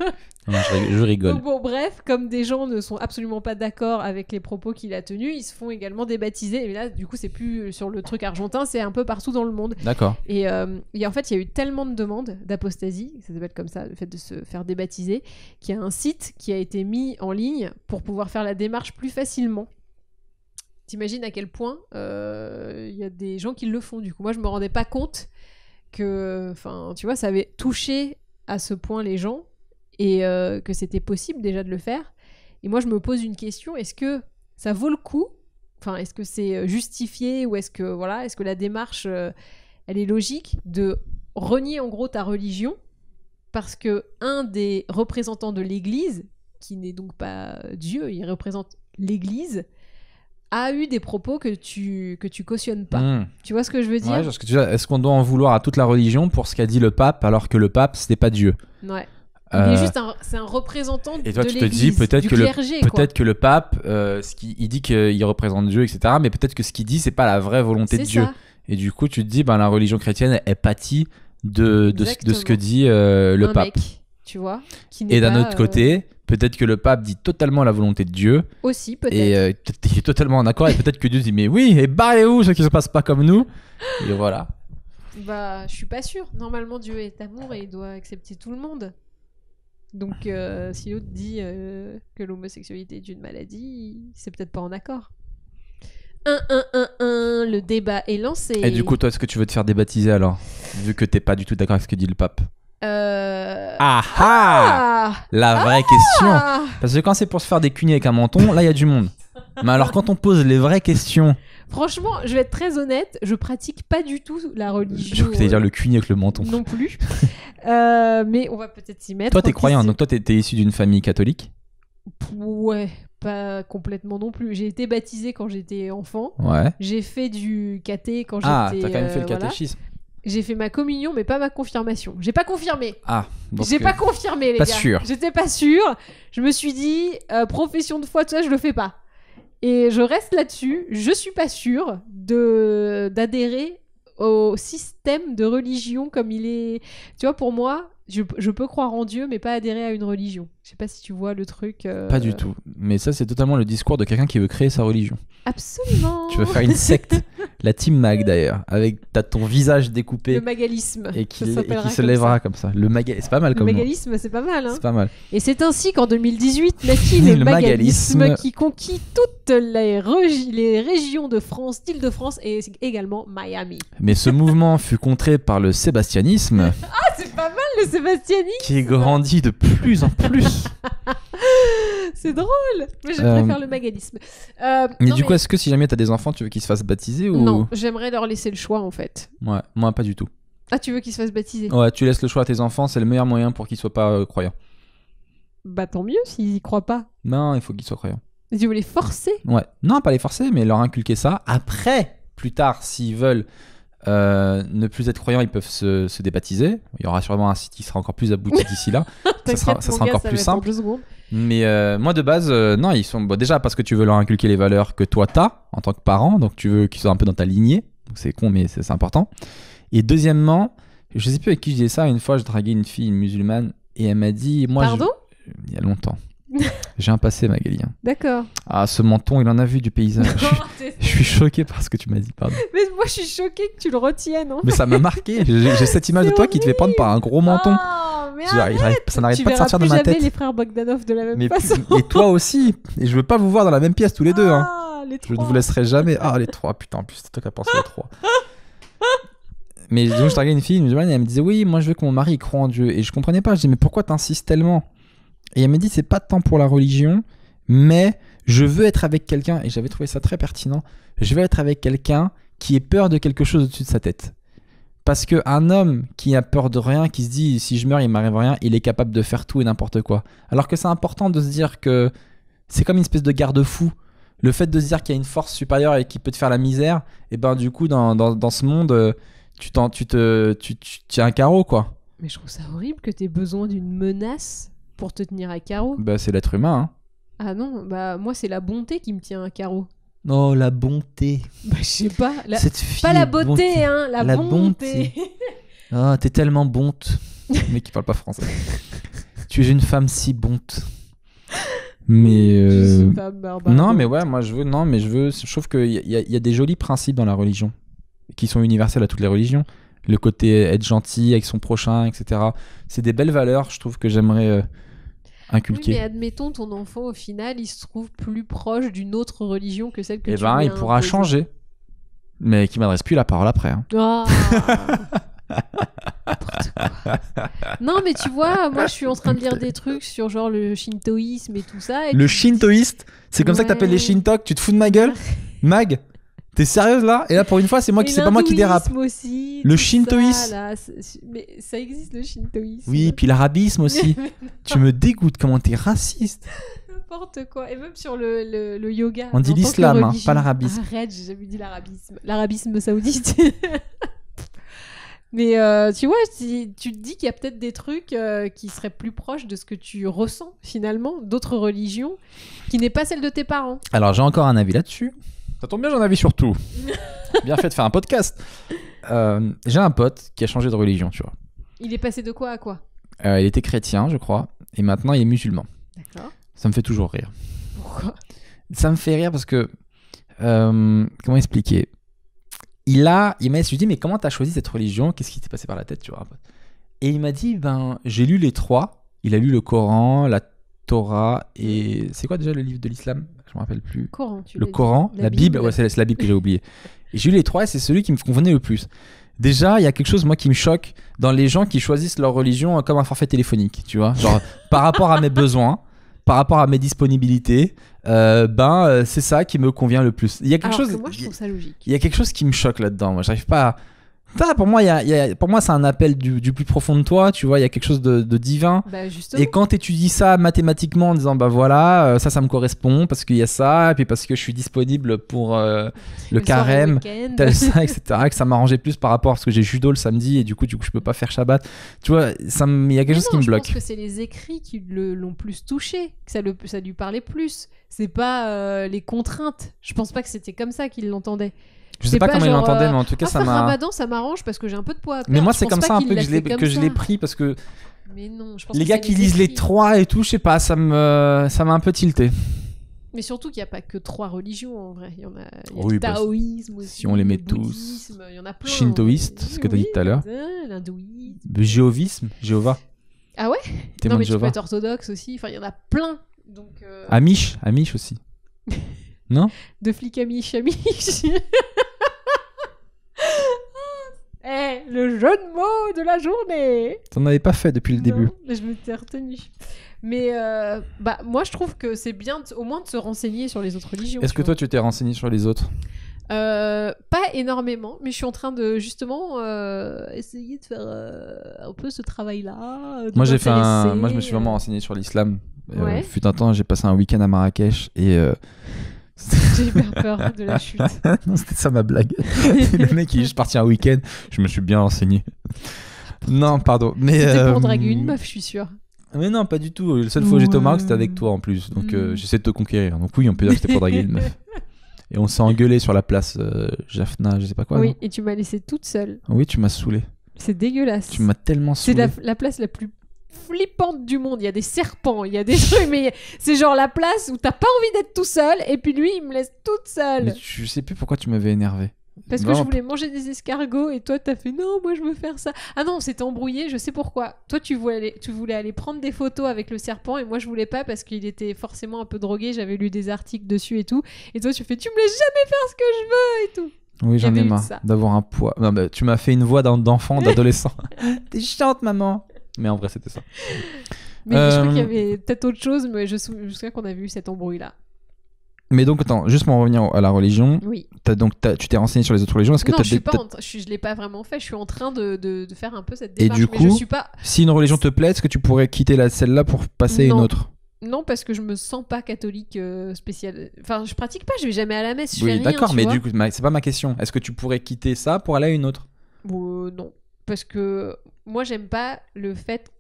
Non, je rigole. Donc bon, bref, comme des gens ne sont absolument pas d'accord avec les propos qu'il a tenus, ils se font également débaptiser. Et là, du coup, c'est plus sur le truc argentin, c'est un peu partout dans le monde. D'accord. Et en fait, il y a eu tellement de demandes d'apostasie, ça s'appelle comme ça, le fait de se faire débaptiser, qu'il y a un site qui a été mis en ligne pour pouvoir faire la démarche plus facilement. T'imagines à quel point il y a des gens qui le font. Du coup, moi, je me rendais pas compte que, enfin, tu vois, ça avait touché à ce point les gens et que c'était possible déjà de le faire. Et moi, je me pose une question, est-ce que ça vaut le coup ? Enfin, est-ce que c'est justifié ou est-ce que la démarche, elle est logique de renier en gros ta religion parce que un des représentants de l'Église, qui n'est donc pas Dieu, il représente l'Église, a eu des propos que tu cautionnes pas. Tu vois ce que je veux dire ? Ouais, parce que est-ce qu'on doit en vouloir à toute la religion pour ce qu'a dit le pape alors que le pape c'était pas Dieu ? Ouais. Il est juste c'est un représentant de l'Église. Et toi, tu te dis peut-être que clergé, peut-être que le pape, il dit qu'il représente Dieu, etc. Mais peut-être que ce qu'il dit, c'est pas la vraie volonté de Dieu. Et du coup, tu te dis, la religion chrétienne est pâtie de ce que dit le pape. Mec, tu vois, qui n'est et d'un pas, autre côté, peut-être que le pape dit totalement la volonté de Dieu. Aussi, peut-être. Et il est totalement en accord. Et peut-être que Dieu dit, mais oui, et barrez-vous ceux qui se passent pas comme nous. Et voilà. Bah, je suis pas sûre. Normalement, Dieu est amour et il doit accepter tout le monde. Donc, si l'autre dit que l'homosexualité est une maladie, c'est peut-être pas en accord. Le débat est lancé. Et du coup, toi, est-ce que tu veux te faire débaptiser alors ? Vu que t'es pas du tout d'accord avec ce que dit le pape. La vraie question. Parce que quand c'est pour se faire des cugnets avec un menton, là, il y a du monde. Mais alors, quand on pose les vraies questions... Franchement, je vais être très honnête, je pratique pas du tout la religion. Je crois que t'allais dire le cugnet avec le menton. Non plus. Mais on va peut-être s'y mettre. Toi, t'es croyant, donc toi, t'es issu d'une famille catholique ? Ouais, pas complètement non plus. J'ai été baptisée quand j'étais enfant. Ouais. J'ai fait du caté quand j'étais... Ah, t'as quand même fait le catéchisme. J'ai fait ma communion, mais pas ma confirmation. J'ai pas confirmé. Ah, donc j'ai pas confirmé, les pas gars. sûr. J'étais pas sûre. Je me suis dit, profession de foi, tout ça, je le fais pas. Et je reste là-dessus. Je suis pas sûre d'adhérer au système de religion comme il est. Tu vois, pour moi, je peux croire en Dieu, mais pas adhérer à une religion. Je sais pas si tu vois le truc. Pas du tout. Mais ça, c'est totalement le discours de quelqu'un qui veut créer sa religion. Absolument. Tu veux faire une secte. La team Mag d'ailleurs, t'as ton visage découpé. Le magalisme. Et qui se lèvera comme ça. C'est pas mal comme le nom. magalisme, c'est pas mal. Hein. C'est pas mal. Et c'est ainsi qu'en 2018 naquit le magalisme qui conquit toutes les régions de France, d'Île-de-France et également Miami. Mais ce mouvement fut contré par le sébastianisme. Ah, c'est pas mal le sébastianisme. Qui grandit de plus en plus. C'est drôle. Mais je préfère le magalisme. Mais du coup, est-ce que si jamais t'as des enfants, tu veux qu'ils se fassent baptiser ou... Non, j'aimerais leur laisser le choix en fait. Ouais, moi pas du tout. Ah, tu veux qu'ils se fassent baptiser ? Ouais, tu laisses le choix à tes enfants, c'est le meilleur moyen pour qu'ils soient pas croyants. Bah tant mieux s'ils y croient pas. Non, il faut qu'ils soient croyants. Et tu veux les forcer ? Ouais, non, pas les forcer, mais leur inculquer ça. Après, plus tard, s'ils veulent ne plus être croyants, ils peuvent se débaptiser. Il y aura sûrement un site qui sera encore plus abouti d'ici là. ça sera encore plus simple. Mais moi de base, non, ils sont déjà parce que tu veux leur inculquer les valeurs que toi t'as en tant que parent, donc tu veux qu'ils soient un peu dans ta lignée. Donc c'est con, mais c'est important. Et deuxièmement, je sais plus avec qui je disais ça. Une fois, je draguais une fille, une musulmane, et elle m'a dit, il y a longtemps. J'ai un passé, Magali. D'accord. Ah, ce menton, il en a vu du paysage. Je suis choqué par ce que tu m'as dit, pardon. Mais moi, je suis choquée que tu le retiennes. Mais ça m'a marqué. J'ai cette image de toi qui te fait prendre par un gros menton. Oh, mais ça n'arrête pas de sortir de ma tête. Tu verras les frères Bogdanov de la même façon. Et toi aussi. Et je veux pas vous voir dans la même pièce tous les deux. Les je ne vous laisserai jamais. Ah, les trois. Putain, en plus, c'est toi qui as pensé les trois. Mais donc, je draguais une fille, elle me disait oui, moi je veux que mon mari croie en Dieu. Et je comprenais pas. Je dis mais pourquoi t'insistes tellement? Et elle me dit c'est pas tant pour la religion, mais je veux être avec quelqu'un, et j'avais trouvé ça très pertinent, je veux être avec quelqu'un qui ait peur de quelque chose au-dessus de sa tête. Parce qu'un homme qui a peur de rien, qui se dit si je meurs il m'arrive rien, il est capable de faire tout et n'importe quoi. Alors que c'est important de se dire que c'est comme une espèce de garde-fou. Le fait de se dire qu'il y a une force supérieure et qui peut te faire la misère, et ben du coup dans ce monde tu tiens un carreau quoi. Mais je trouve ça horrible que tu aies besoin d'une menace pour te tenir à carreau. Bah c'est l'être humain. Ah non, bah moi c'est la bonté qui me tient à carreau. Oh la bonté. Bah je sais pas. Cette fille pas la beauté, hein, la bonté. Ah, t'es tellement bonte. Le mec qui parle pas français. Tu es une femme si bonte. Mais je suis pas barbare. non mais ouais, moi je veux. Je trouve qu'il y a des jolis principes dans la religion qui sont universels à toutes les religions. Le côté être gentil avec son prochain, etc. C'est des belles valeurs, je trouve, que j'aimerais inculquer. Oui, mais admettons, ton enfant, au final, il se trouve plus proche d'une autre religion que celle que tu lui as il pourra changer. Mais qui m'adresse plus la parole après. Oh. N'importe quoi. Non, mais tu vois, moi, je suis en train de lire des trucs sur genre le shintoïsme et tout ça. Et le shintoïste, c'est comme ça que t'appelles les shintok? Tu te fous de ma gueule, Mag? T'es sérieuse là? Et là pour une fois c'est pas moi qui dérape. Aussi, le shintoïsme. Mais ça existe le shintoïsme. Oui, puis l'arabisme aussi. Tu me dégoûtes, comment t'es raciste. N'importe quoi. Et même sur le yoga. On dit l'islam, pas l'arabisme. Arrête, j'ai jamais dit l'arabisme. L'arabisme saoudite. Mais tu vois, tu te dis qu'il y a peut-être des trucs qui seraient plus proches de ce que tu ressens finalement, d'autres religions, qui n'est pas celle de tes parents. Alors j'ai encore un avis là-dessus. Ça tombe bien, j'en avais surtout. Bien fait de faire un podcast. J'ai un pote qui a changé de religion, tu vois. Il est passé de quoi à quoi? Il était chrétien, je crois, et maintenant il est musulman. D'accord. Ça me fait toujours rire. Pourquoi? Ça me fait rire parce que... comment expliquer? Je lui dis, mais comment t'as choisi cette religion? Qu'est-ce qui t'est passé par la tête, tu vois? Et il m'a dit, j'ai lu les trois. Il a lu le Coran, la Torah, et... C'est quoi déjà le livre de l'islam? Je me rappelle plus. Le Coran, la Bible. Ouais, c'est la Bible que j'ai oublié. Et j'ai lu les trois et c'est celui qui me convenait le plus. Déjà, il y a quelque chose moi qui me choque dans les gens qui choisissent leur religion comme un forfait téléphonique, tu vois, genre par rapport à mes besoins, par rapport à mes disponibilités, c'est ça qui me convient le plus. Il y a quelque chose. Moi, je trouve ça logique. Il y a quelque chose qui me choque là-dedans. Moi, j'arrive pas à... Pour moi, pour moi, c'est un appel du plus profond de toi, tu vois, il y a quelque chose de divin. Justement. Et quand tu étudies ça mathématiquement en disant, voilà, ça me correspond parce qu'il y a ça, et puis parce que je suis disponible pour le carême, tel ça, etc., que ça m'arrangeait plus par rapport à ce que j'ai judo le samedi, et du coup, je peux pas faire Shabbat. Tu vois, il y a quelque chose qui me bloque. Je pense que c'est les écrits qui l'ont plus touché, que ça lui parlait plus. C'est pas les contraintes. Je pense pas que c'était comme ça qu'il l'entendait. Je sais pas comment il l'entendait, mais en tout cas, ça m'a... Ramadan, ça m'arrange parce que j'ai un peu de poids à perdre. Mais moi, c'est comme ça un peu que je l'ai pris parce que mais non, je pense les gars qui lisent les trois et tout, je sais pas, ça m'a un peu tilté. Mais surtout qu'il n'y a pas que 3 religions en vrai. Il y a oui, le taoïsme aussi, si on les met le tous. Il y en a plein. Shintoïste, ce que tu as dit tout à l'heure. L'hindouisme. Jéhovah. Ah ouais? Témoin non, mais de Jéhovah. Tu peux être orthodoxe aussi. Enfin, il y en a plein. Donc, Amish aussi. Non? De flic Amish. Le jeu de mots de la journée. T'en avais pas fait depuis le début. Mais je m'étais retenue. Mais moi, je trouve que c'est bien au moins de se renseigner sur les autres religions. Est-ce que toi, tu t'es renseigné sur les autres? Pas énormément, mais je suis en train de justement essayer de faire un peu ce travail-là. Moi, je me suis vraiment renseigné sur l'islam. Ouais. Fut un temps, j'ai passé un week-end à Marrakech et J'ai hyper peur de la chute. Non, c'était ça ma blague. Le mec, il est juste parti un week-end. Je me suis bien renseigné. Non, pardon. Mais, C'était pour draguer une meuf, je suis sûre. Mais non, pas du tout. La seule fois où j'étais au Maroc, c'était avec toi en plus. Donc j'essaie de te conquérir. Donc oui, on peut dire que c'était pour draguer une meuf. Et on s'est engueulé sur la place Jaffna, je sais pas quoi. Oui, non et tu m'as laissé toute seule. Oui, tu m'as saoulé. C'est dégueulasse. Tu m'as tellement saoulé. C'est la place la plus flippante du monde. Il y a des serpents, il y a des trucs, mais c'est genre la place où t'as pas envie d'être tout seul, et puis lui, il me laisse toute seule. Mais je sais plus pourquoi tu m'avais énervé. Parce que je voulais manger des escargots et toi t'as fait non, moi je veux faire ça. Ah non, on s'était embrouillé, je sais pourquoi. Toi tu voulais aller prendre des photos avec le serpent et moi je voulais pas parce qu'il était forcément un peu drogué, j'avais lu des articles dessus et tout. Et toi tu fais tu me laisses jamais faire ce que je veux et tout. Oui, j'en ai marre d'avoir un poids. Non, bah, tu m'as fait une voix d'enfant, d'adolescent. T'es chiante, maman. Mais en vrai, c'était ça. Mais je crois qu'il y avait peut-être autre chose, mais je me souviens qu'on avait eu cette embrouille-là. Mais donc, attends, juste pour en revenir à la religion, oui. Tu t'es renseigné sur les autres religions. Est-ce que non, je l'ai pas vraiment fait. Je suis en train de faire un peu cette démarche. Et du coup, mais je suis pas... si une religion te plaît, est-ce que tu pourrais quitter celle-là pour passer à une autre? Non, parce que je me sens pas catholique spécial. Enfin, je pratique pas, je vais jamais à la messe, je oui, fais rien. D'accord, mais vois. du coup, c'est pas ma question. Est-ce que tu pourrais quitter ça pour aller à une autre? Non, parce que moi, j'aime pas le fait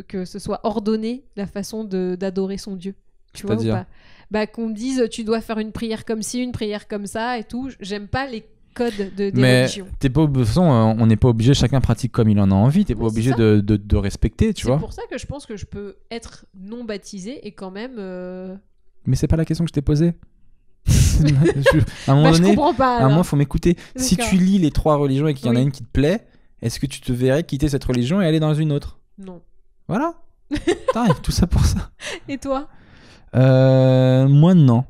que ce soit ordonné la façon d'adorer son Dieu. Tu vois ou pas? Bah, qu'on me dise tu dois faire une prière comme ci, une prière comme ça et tout. J'aime pas les codes des religions. T'es pas, de toute façon, on n'est pas obligé, chacun pratique comme il en a envie. T'es pas obligé de respecter, tu vois. C'est pour ça que je pense que je peux être non baptisé et quand même. Mais c'est pas la question que je t'ai posée. À un moment donné, je comprends pas. À un moment, faut m'écouter. Si tu lis les 3 religions et qu'il y en a une qui te plaît, est-ce que tu te verrais quitter cette religion et aller dans une autre? Non. Voilà. Putain, tout ça pour ça. Et toi? Moi, non.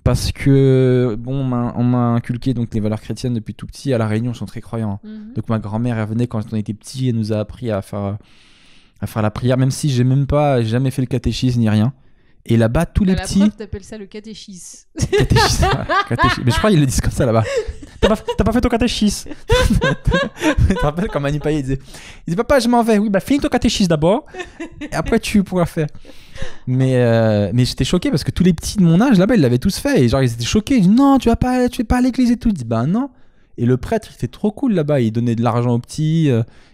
Parce que, bon, on m'a inculqué donc, les valeurs chrétiennes depuis tout petit. À La Réunion, ils sont très croyants. Donc, ma grand-mère, elle venait quand on était petit, elle nous a appris à faire la prière, même si j'ai jamais fait le catéchisme ni rien. Et là-bas, tous les petits. La prof t'appelle ça le catéchisme. Catéchisme. Mais je crois qu'ils le disent comme ça là-bas. T'as pas fait ton catéchisme. Tu te rappelles quand Manu Payet il disait papa, je m'en vais. Oui, bah finis ton catéchisme d'abord. Et après, tu pourras faire. Mais j'étais choqué parce que tous les petits de mon âge là-bas, ils l'avaient tous fait. Et genre, ils étaient choqués. Ils disaient non, tu vas pas à l'église et tout. Je dis bah non. Et le prêtre, il était trop cool là-bas. Il donnait de l'argent aux petits.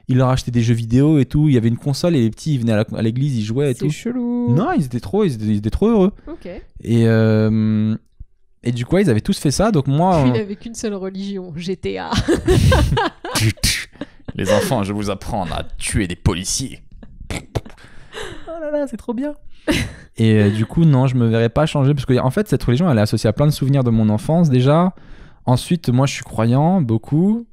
Il leur achetait des jeux vidéo et tout. Il y avait une console et les petits, ils venaient à l'église, ils jouaient et tout. C'est chelou. Non, ils étaient trop heureux. Ok. Et du coup, ils avaient tous fait ça. Donc moi. Il n'avait qu'une seule religion, GTA. Les enfants, je vais vous apprendre à tuer des policiers. Oh là là, c'est trop bien. Et du coup, non, je me verrais pas changer parce que en fait, cette religion, elle est associée à plein de souvenirs de mon enfance déjà. Ensuite, moi, je suis croyant beaucoup.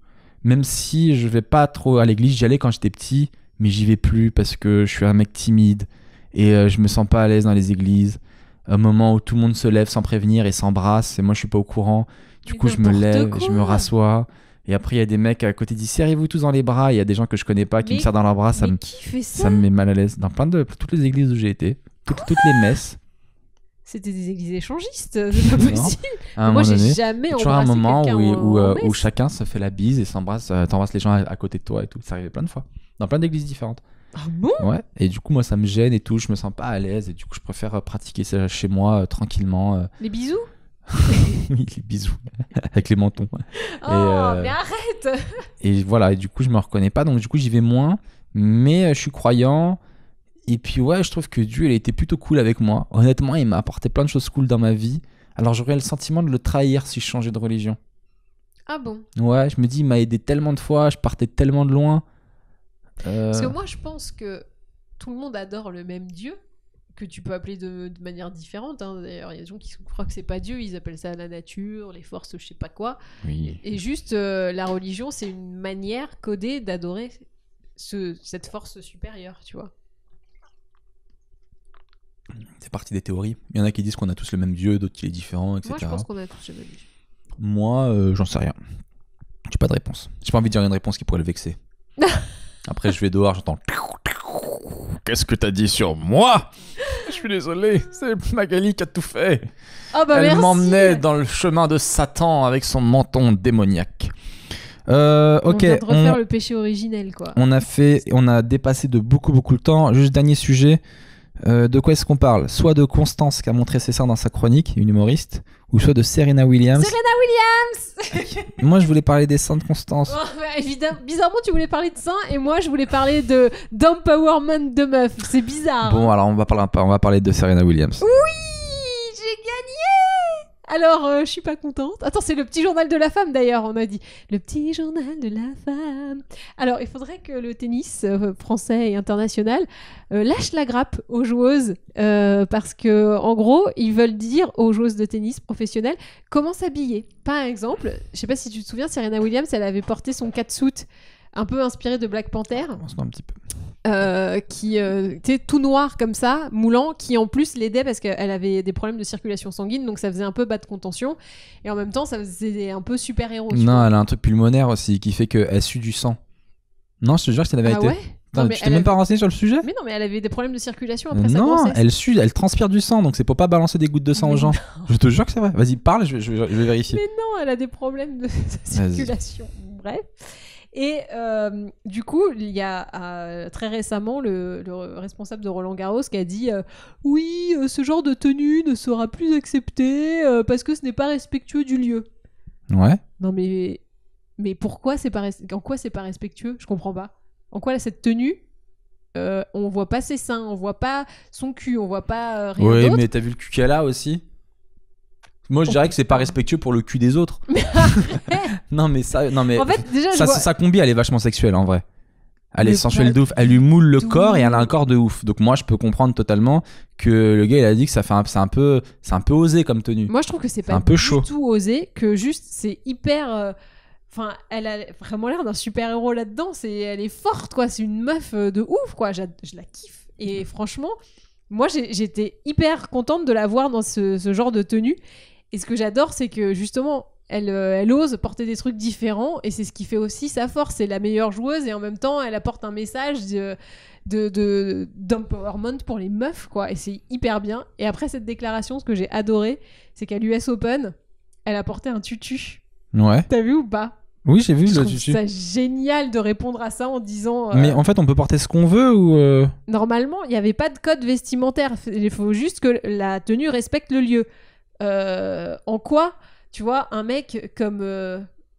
Même si je vais pas trop à l'église, j'y allais quand j'étais petit, mais j'y vais plus parce que je suis un mec timide et je me sens pas à l'aise dans les églises. Un moment où tout le monde se lève sans prévenir et s'embrasse et moi je suis pas au courant. Du coup, je me lève, je me rassois et après il y a des mecs à côté qui disent serrez-vous tous dans les bras. Il y a des gens que je connais pas qui me serrent dans leurs bras. Ça me met mal à l'aise. Dans toutes les églises où j'ai été, toutes les messes. C'était des églises échangistes, c'est pas possible. Moi, j'ai jamais embrassé un moment quelqu'un où chacun se fait la bise et s'embrasse, t'embrasses les gens à côté de toi et tout. Ça arrivait plein de fois, dans plein d'églises différentes. Ah bon? Ouais. Et du coup, moi, ça me gêne et tout. Je me sens pas à l'aise et du coup, je préfère pratiquer ça chez moi tranquillement. Les bisous? Oui, les bisous avec les mentons. Oh, mais arrête! Et voilà. Et du coup, je me reconnais pas, donc du coup, j'y vais moins. Mais je suis croyant. Et puis ouais, je trouve que Dieu, il a été plutôt cool avec moi. Honnêtement, il m'a apporté plein de choses cool dans ma vie. Alors j'aurais le sentiment de le trahir si je changeais de religion. Ah bon? Ouais, je me dis, il m'a aidé tellement de fois, je partais tellement de loin. Parce que moi, je pense que tout le monde adore le même Dieu, que tu peux appeler de manière différente. Hein. D'ailleurs, il y a des gens qui croient que c'est pas Dieu, ils appellent ça la nature, les forces, je sais pas quoi. Oui. Et juste, la religion, c'est une manière codée d'adorer cette force supérieure, tu vois. C'est parti des théories. Il y en a qui disent qu'on a tous le même Dieu, d'autres qu'il est différent, etc. Moi, je pense qu'on a tous le même Dieu. Moi, j'en sais rien. J'ai pas de réponse. J'ai pas envie de dire une réponse qui pourrait le vexer. Après, je vais dehors, j'entends. Qu'est-ce que t'as dit sur moi? Je suis désolé, c'est Magali qui a tout fait. Oh bah Elle merci. m'emmenait dans le chemin de Satan avec son menton démoniaque. Ok. On vient de refaire le péché originel, quoi. On a dépassé de beaucoup le temps. Juste dernier sujet. De quoi est-ce qu'on parle? Soit de Constance qui a montré ses seins dans sa chronique, une humoriste, ou soit de Serena Williams. Serena Williams. Moi, je voulais parler des seins de Constance. Oh, évidemment, bizarrement, tu voulais parler de seins et moi, je voulais parler d'empowerment de meuf. C'est bizarre. Bon, alors on va parler de Serena Williams. Oui, j'ai gagné. Alors, je suis pas contente. Attends, c'est le petit journal de la femme d'ailleurs, on a dit. Le petit journal de la femme. Alors, il faudrait que le tennis français et international lâche la grappe aux joueuses parce que, en gros, ils veulent dire aux joueuses de tennis professionnelles comment s'habiller. Par exemple, je sais pas si tu te souviens, Serena Williams, elle avait porté son catsuit un peu inspiré de Black Panther. Commence-moi un petit peu. Qui était tout noir comme ça, moulant, qui en plus l'aidait parce qu'elle avait des problèmes de circulation sanguine, donc ça faisait un peu bas de contention, et en même temps ça faisait un peu super-héros. Non, elle a un truc pulmonaire aussi qui fait qu'elle sue du sang. Non, je te jure que c'est la vérité. Ah ouais? Attends, tu t'es même pas renseigné sur le sujet? Mais non, mais elle avait des problèmes de circulation après sa grossesse. Non, elle sue, elle transpire du sang, donc c'est pour pas balancer des gouttes de sang aux gens. Je te jure que c'est vrai. Vas-y, parle, je vais vérifier. Mais non, elle a des problèmes de circulation. Bref. Et du coup, il y a très récemment le responsable de Roland Garros qui a dit oui, ce genre de tenue ne sera plus accepté parce que ce n'est pas respectueux du lieu. Ouais. Non mais pourquoi c'est pas en quoi c'est pas respectueux? Je comprends pas. En quoi cette tenue on voit pas ses seins, on voit pas son cul, on voit pas rien d'autre. Oui, mais t'as vu le cul qu'elle a aussi? Moi, je dirais que c'est pas respectueux pour le cul des autres. Non, mais en fait, déjà, sa combi, elle est vachement sexuelle en vrai. Elle est sensuelle pas de ouf. Elle lui moule le tout. corps et elle a un corps de ouf. Donc moi, je peux comprendre totalement que le gars, il a dit que c'est un peu osé comme tenue. Moi, je trouve que c'est pas un peu du chaud. tout osé, que juste c'est hyper. Enfin, elle a vraiment l'air d'un super héros là-dedans. Elle est forte, quoi. C'est une meuf de ouf, quoi. Je la kiffe. Et franchement, moi, j'étais hyper contente de la voir dans ce genre de tenue. Et ce que j'adore, c'est que justement, elle ose porter des trucs différents, et c'est ce qui fait aussi sa force. C'est la meilleure joueuse, et en même temps, elle apporte un message d'empowerment pour les meufs, quoi. Et c'est hyper bien. Et après cette déclaration, ce que j'ai adoré, c'est qu'à l'US Open, elle a porté un tutu. Ouais. T'as vu ou pas? Oui, j'ai vu je le trouve tutu. ça génial de répondre à ça en disant. Mais en fait, on peut porter ce qu'on veut ou Normalement, il n'y avait pas de code vestimentaire. Il faut juste que la tenue respecte le lieu. En quoi, tu vois, un mec comme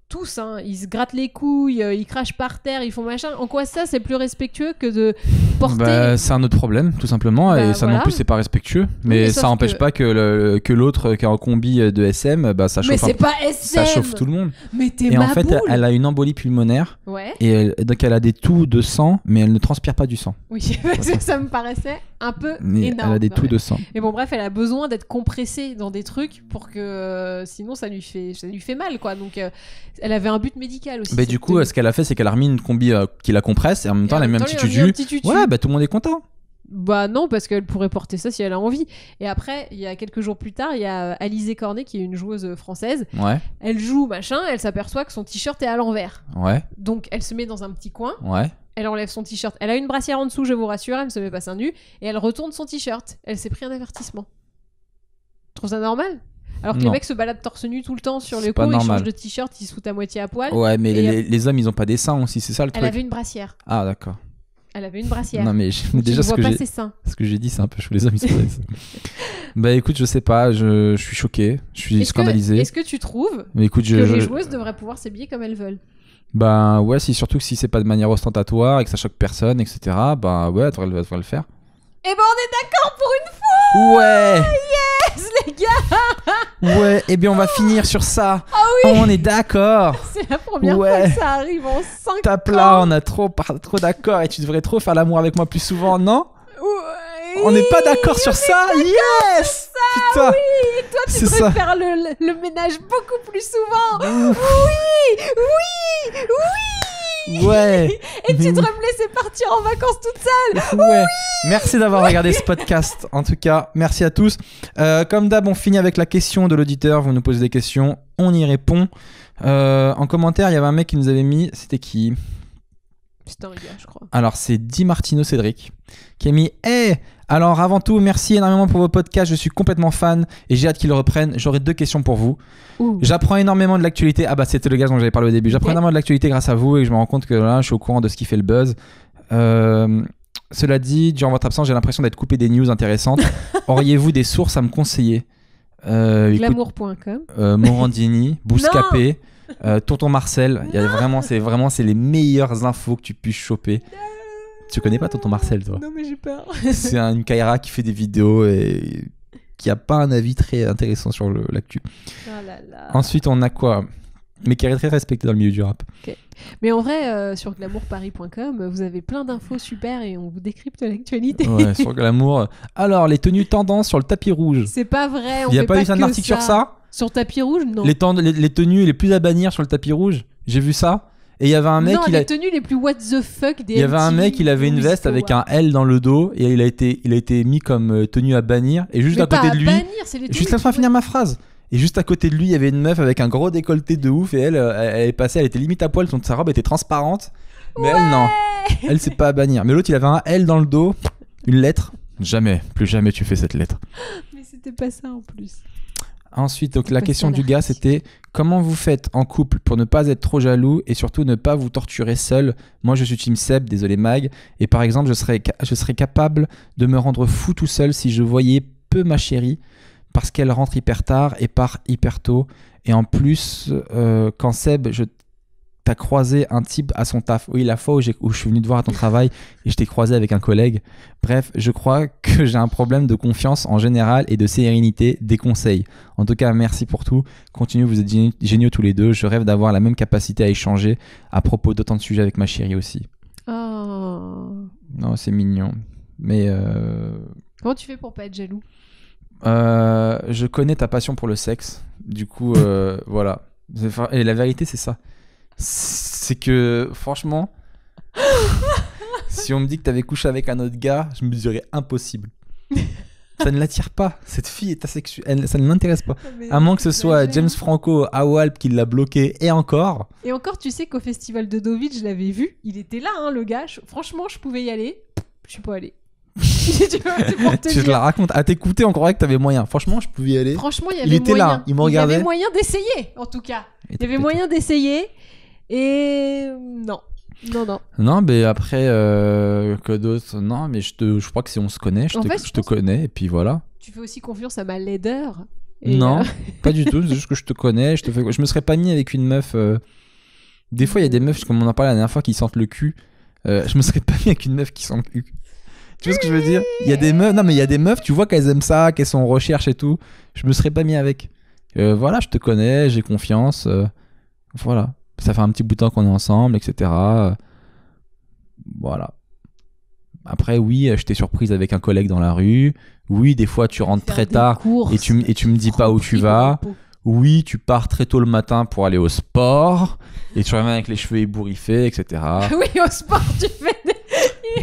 tous, hein, ils se grattent les couilles, ils crachent par terre, ils font machin. En quoi ça, c'est plus respectueux que de porter... c'est un autre problème, tout simplement, et ça non plus, c'est pas respectueux. Mais ça n'empêche pas que l'autre qui a un combi de SM, ça chauffe. Mais c'est pas SM. Ça chauffe tout le monde. Mais t'es Et ma en fait, boule. elle a une embolie pulmonaire. Ouais. Et donc elle a des toux de sang, mais elle ne transpire pas du sang. Oui, ça me paraissait un peu mais énorme. Elle a des toux de sang. Mais bon, bref, elle a besoin d'être compressée dans des trucs pour que sinon ça lui fait mal, quoi. Donc elle avait un but médical aussi. Du coup, ce qu'elle a fait, c'est qu'elle a remis une combi qui la compresse, et en même temps, elle a mis un petit tutu. Ouais, tout le monde est content. Bah non, parce qu'elle pourrait porter ça si elle a envie. Et après, il y a quelques jours plus tard, il y a Alizé Cornet, qui est une joueuse française. Ouais. Elle joue, machin, elle s'aperçoit que son t-shirt est à l'envers. Ouais. Donc elle se met dans un petit coin. Ouais. Elle enlève son t-shirt. Elle a une brassière en dessous, je vous rassure, elle ne se met pas seins nus. Et elle retourne son t-shirt. Elle s'est pris un avertissement. Tu trouves ça normal ? Alors que les mecs se baladent torse nu tout le temps sur les cours, ils changent de t-shirt, ils se foutent à moitié à poil. Ouais, mais les hommes, ils ont pas des seins aussi, c'est ça le truc. Elle avait une brassière. Ah, d'accord. Elle avait une brassière. Non, mais déjà, ce que j'ai dit, c'est un peu chaud. Les hommes, ils sont pas des seins. Bah écoute, je sais pas, je suis choqué, je suis scandalisé. Est-ce que tu trouves que les joueuses devraient pouvoir s'habiller comme elles veulent ? Bah ouais, surtout que si c'est pas de manière ostentatoire et que ça choque personne, etc. Bah ouais, elle devrait le faire. Eh ben on est d'accord pour une fois. Ouais. Yes les gars. Ouais, et bien on va finir sur ça. Ah oui. On est d'accord. C'est la première fois que ça arrive en 5 ans. Tape là, on a trop d'accord et tu devrais trop faire l'amour avec moi plus souvent, non? Oui. On n'est pas d'accord sur ça. Yes. Putain. Oui, et toi tu devrais faire le ménage beaucoup plus souvent. Ouf. Oui. Ouais. Et tu devrais me laisser partir en vacances toute seule. Ouais. Oui. Merci d'avoir regardé ce podcast. En tout cas, merci à tous. Comme d'hab, on finit avec la question de l'auditeur. Vous nous posez des questions, on y répond. En commentaire, il y avait un mec qui nous avait mis... C'était qui ? C'était un gars, je crois. Alors, c'est Di Martino Cédric qui a mis « Hey !» Alors avant tout, merci énormément pour vos podcasts, je suis complètement fan et j'ai hâte qu'ils le reprennent. J'aurais 2 questions pour vous. Ouh. J'apprends énormément de l'actualité. Ah bah c'était le gars dont j'avais parlé au début. J'apprends énormément de l'actualité grâce à vous et je me rends compte que là je suis au courant de ce qui fait le buzz. Cela dit, durant votre absence, j'ai l'impression d'être coupé des news intéressantes. Auriez-vous des sources à me conseiller? Glamour.com. Morandini, Bouscapé, Tonton Marcel. Il y a c'est les meilleures infos que tu puisses choper. Tu connais pas Tonton Marcel, toi? Non, mais j'ai peur. C'est une Kaira qui fait des vidéos et qui a pas un avis très intéressant sur l'actu. Oh là là. Ensuite, on a quoi? Mais qui est très respecté dans le milieu du rap. Okay. Mais en vrai, sur glamourparis.com, vous avez plein d'infos super et on vous décrypte l'actualité. Ouais, sur Glamour. Alors, les tenues tendance sur le tapis rouge. C'est pas vrai. Il n'y a pas eu un article sur ça? Sur tapis rouge, non. Les tenues les plus à bannir sur le tapis rouge. J'ai vu ça. Et il y avait un mec. Non, les tenues les plus what the fuck des. Il y avait un mec, il avait une veste avec un L dans le dos et il a été mis comme tenue à bannir. Et juste à côté de lui. Juste laisse-moi finir ma phrase. Et juste à côté de lui, il y avait une meuf avec un gros décolleté de ouf et elle est passée, elle était limite à poil, sa robe était transparente. Mais elle, non. Elle, c'est pas à bannir. Mais l'autre, il avait un L dans le dos, une lettre. Jamais, plus jamais tu fais cette lettre. Mais c'était pas ça en plus. Ensuite, donc la question du gars, c'était comment vous faites en couple pour ne pas être trop jaloux et surtout ne pas vous torturer seul. Moi, je suis Team Seb, désolé Mag. Et par exemple, je serais capable de me rendre fou tout seul si je voyais peu ma chérie. Parce qu'elle rentre hyper tard et part hyper tôt. Et en plus, quand Seb, t'as croisé un type à son taf. Oui, la fois où je suis venu te voir à ton travail et je t'ai croisé avec un collègue. Bref, je crois que j'ai un problème de confiance en général et de sérénité. Des conseils. En tout cas, merci pour tout. Continuez, vous êtes géniaux tous les deux. Je rêve d'avoir la même capacité à échanger à propos d'autant de sujets avec ma chérie aussi. Oh. Non, c'est mignon. Mais... Comment tu fais pour pas être jaloux? Je connais ta passion pour le sexe. Du coup, voilà. Et la vérité, c'est ça. C'est que, franchement, si on me dit que t'avais couché avec un autre gars, je me dirais impossible. Ça ne l'attire pas. Cette fille est asexuelle. Ça ne l'intéresse pas. À moins que ce soit James Franco à Walp qui l'a bloqué et encore. Et encore, tu sais qu'au festival de Deauville, je l'avais vu. Il était là, hein, le gars. Franchement, je pouvais y aller. Je suis pas allée. Tu te la racontes. À t'écouter, on croirait que t'avais moyen. Franchement, je pouvais y aller. Franchement, il y avait il était moyen. Là, il me regardait. Il y avait moyen d'essayer, en tout cas. Il y avait moyen d'essayer. Et non. Non, mais après, que d'autres? Non, mais je crois que si on se connaît, je te connais. Et puis voilà. Tu fais aussi confiance à ma laideur. Non, pas du tout. C'est juste que je te connais. Je me serais pas mis avec une meuf. Des fois, il y a des meufs, comme on en parlait la dernière fois, qui sentent le cul. Je me serais pas mis avec une meuf qui sent le cul. Tu vois ce que je veux dire? Il y a des meufs, non mais il y a des meufs, tu vois qu'elles aiment ça, qu'elles sont en recherche et tout. Je me serais pas mis avec. Voilà, je te connais, j'ai confiance. Voilà, ça fait un petit bout de temps qu'on est ensemble, etc. Voilà. Après, oui, je t'ai surprise avec un collègue dans la rue. Oui, des fois tu rentres très tard et tu me dis pas où tu vas. Oui, tu pars très tôt le matin pour aller au sport et tu reviens avec les cheveux ébouriffés, etc. Oui, au sport, tu fais des...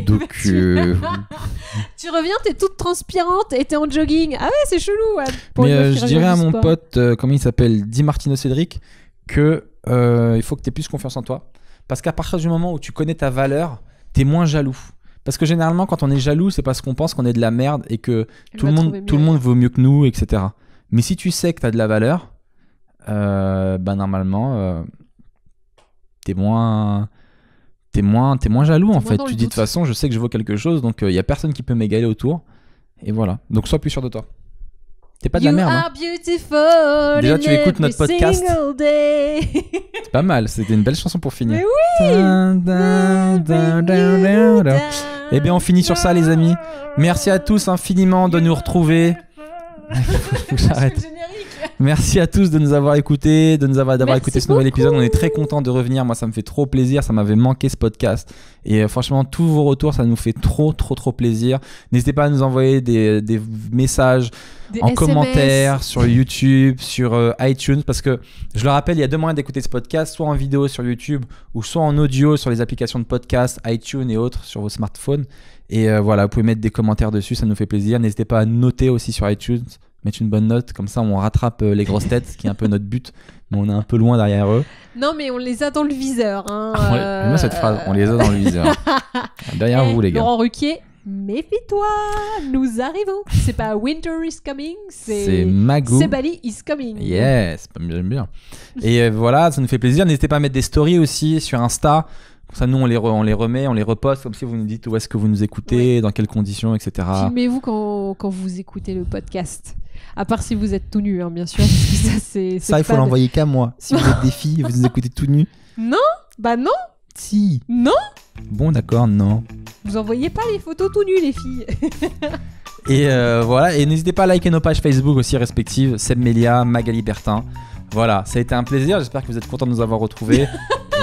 Donc, tu reviens, t'es toute transpirante et t'es en jogging. Ah ouais, c'est chelou. Ouais, mais je dirais à mon pote, comment il s'appelle, Di Martino Cédric, que il faut que t'aies plus confiance en toi. Parce qu'à partir du moment où tu connais ta valeur, t'es moins jaloux. Parce que généralement, quand on est jaloux, c'est parce qu'on pense qu'on est de la merde et que tout le monde vaut mieux que nous, etc. Mais si tu sais que t'as de la valeur, normalement, t'es moins jaloux en fait. Tu dis de toute façon, je sais que je vaux quelque chose, donc il y a personne qui peut m'égaler autour. Et voilà. Donc sois plus sûr de toi. T'es pas de la merde. Hein. Déjà tu écoutes notre podcast. C'est pas mal. C'était une belle chanson pour finir. Mais oui. Eh bien on finit sur ça les amis. Merci à tous infiniment de nous retrouver. J'arrête. Merci à tous de nous avoir écoutés, d'avoir écouté ce nouvel épisode. On est très contents de revenir. Moi, ça me fait trop plaisir. Ça m'avait manqué ce podcast. Et franchement, tous vos retours, ça nous fait trop plaisir. N'hésitez pas à nous envoyer des messages en SMS. Commentaire sur YouTube, sur iTunes. Parce que, je le rappelle, il y a deux moyens d'écouter ce podcast, soit en vidéo sur YouTube ou soit en audio sur les applications de podcast, iTunes et autres sur vos smartphones. Et voilà, vous pouvez mettre des commentaires dessus, ça nous fait plaisir. N'hésitez pas à noter aussi sur iTunes, mettre une bonne note, comme ça on rattrape les grosses têtes, qui est un peu notre but, mais on est un peu loin derrière eux. Non, mais on les a dans le viseur. Hein, Moi, cette phrase, on les a dans le viseur. Derrière vous, les gars. Laurent Ruquier, méfie-toi, nous arrivons. C'est pas Winter is coming, c'est Magou. C'est Bali is coming. Yes, j'aime bien. Et voilà, ça nous fait plaisir. N'hésitez pas à mettre des stories aussi sur Insta Comme ça, nous, on les remet, on les reposte, comme si vous nous dites où est-ce que vous nous écoutez, dans quelles conditions, etc. Filmez-vous quand vous écoutez le podcast. À part si vous êtes tout nu, hein, bien sûr. Parce que ça, il faut l'envoyer qu'à moi. Si vous êtes des filles, vous nous écoutez tout nu. Non. Bah non. Si. Non. Bon, d'accord, non. Vous envoyez pas les photos tout nus, les filles. Et voilà, et n'hésitez pas à liker nos pages Facebook aussi respectives, Seb Melia, Magali Bertin. Voilà, ça a été un plaisir, j'espère que vous êtes contents de nous avoir retrouvés.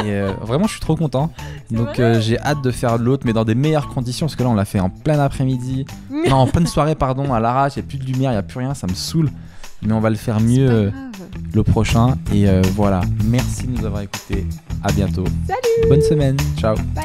Et vraiment, je suis trop content. Donc j'ai hâte de faire l'autre, mais dans des meilleures conditions, parce que là, on l'a fait en plein après-midi. Non, en pleine soirée, pardon, à l'arrache, il n'y a plus de lumière, il n'y a plus rien, ça me saoule. Mais on va le faire mieux le prochain. Et voilà, merci de nous avoir écoutés. À bientôt. Salut. Bonne semaine. Ciao. Bye.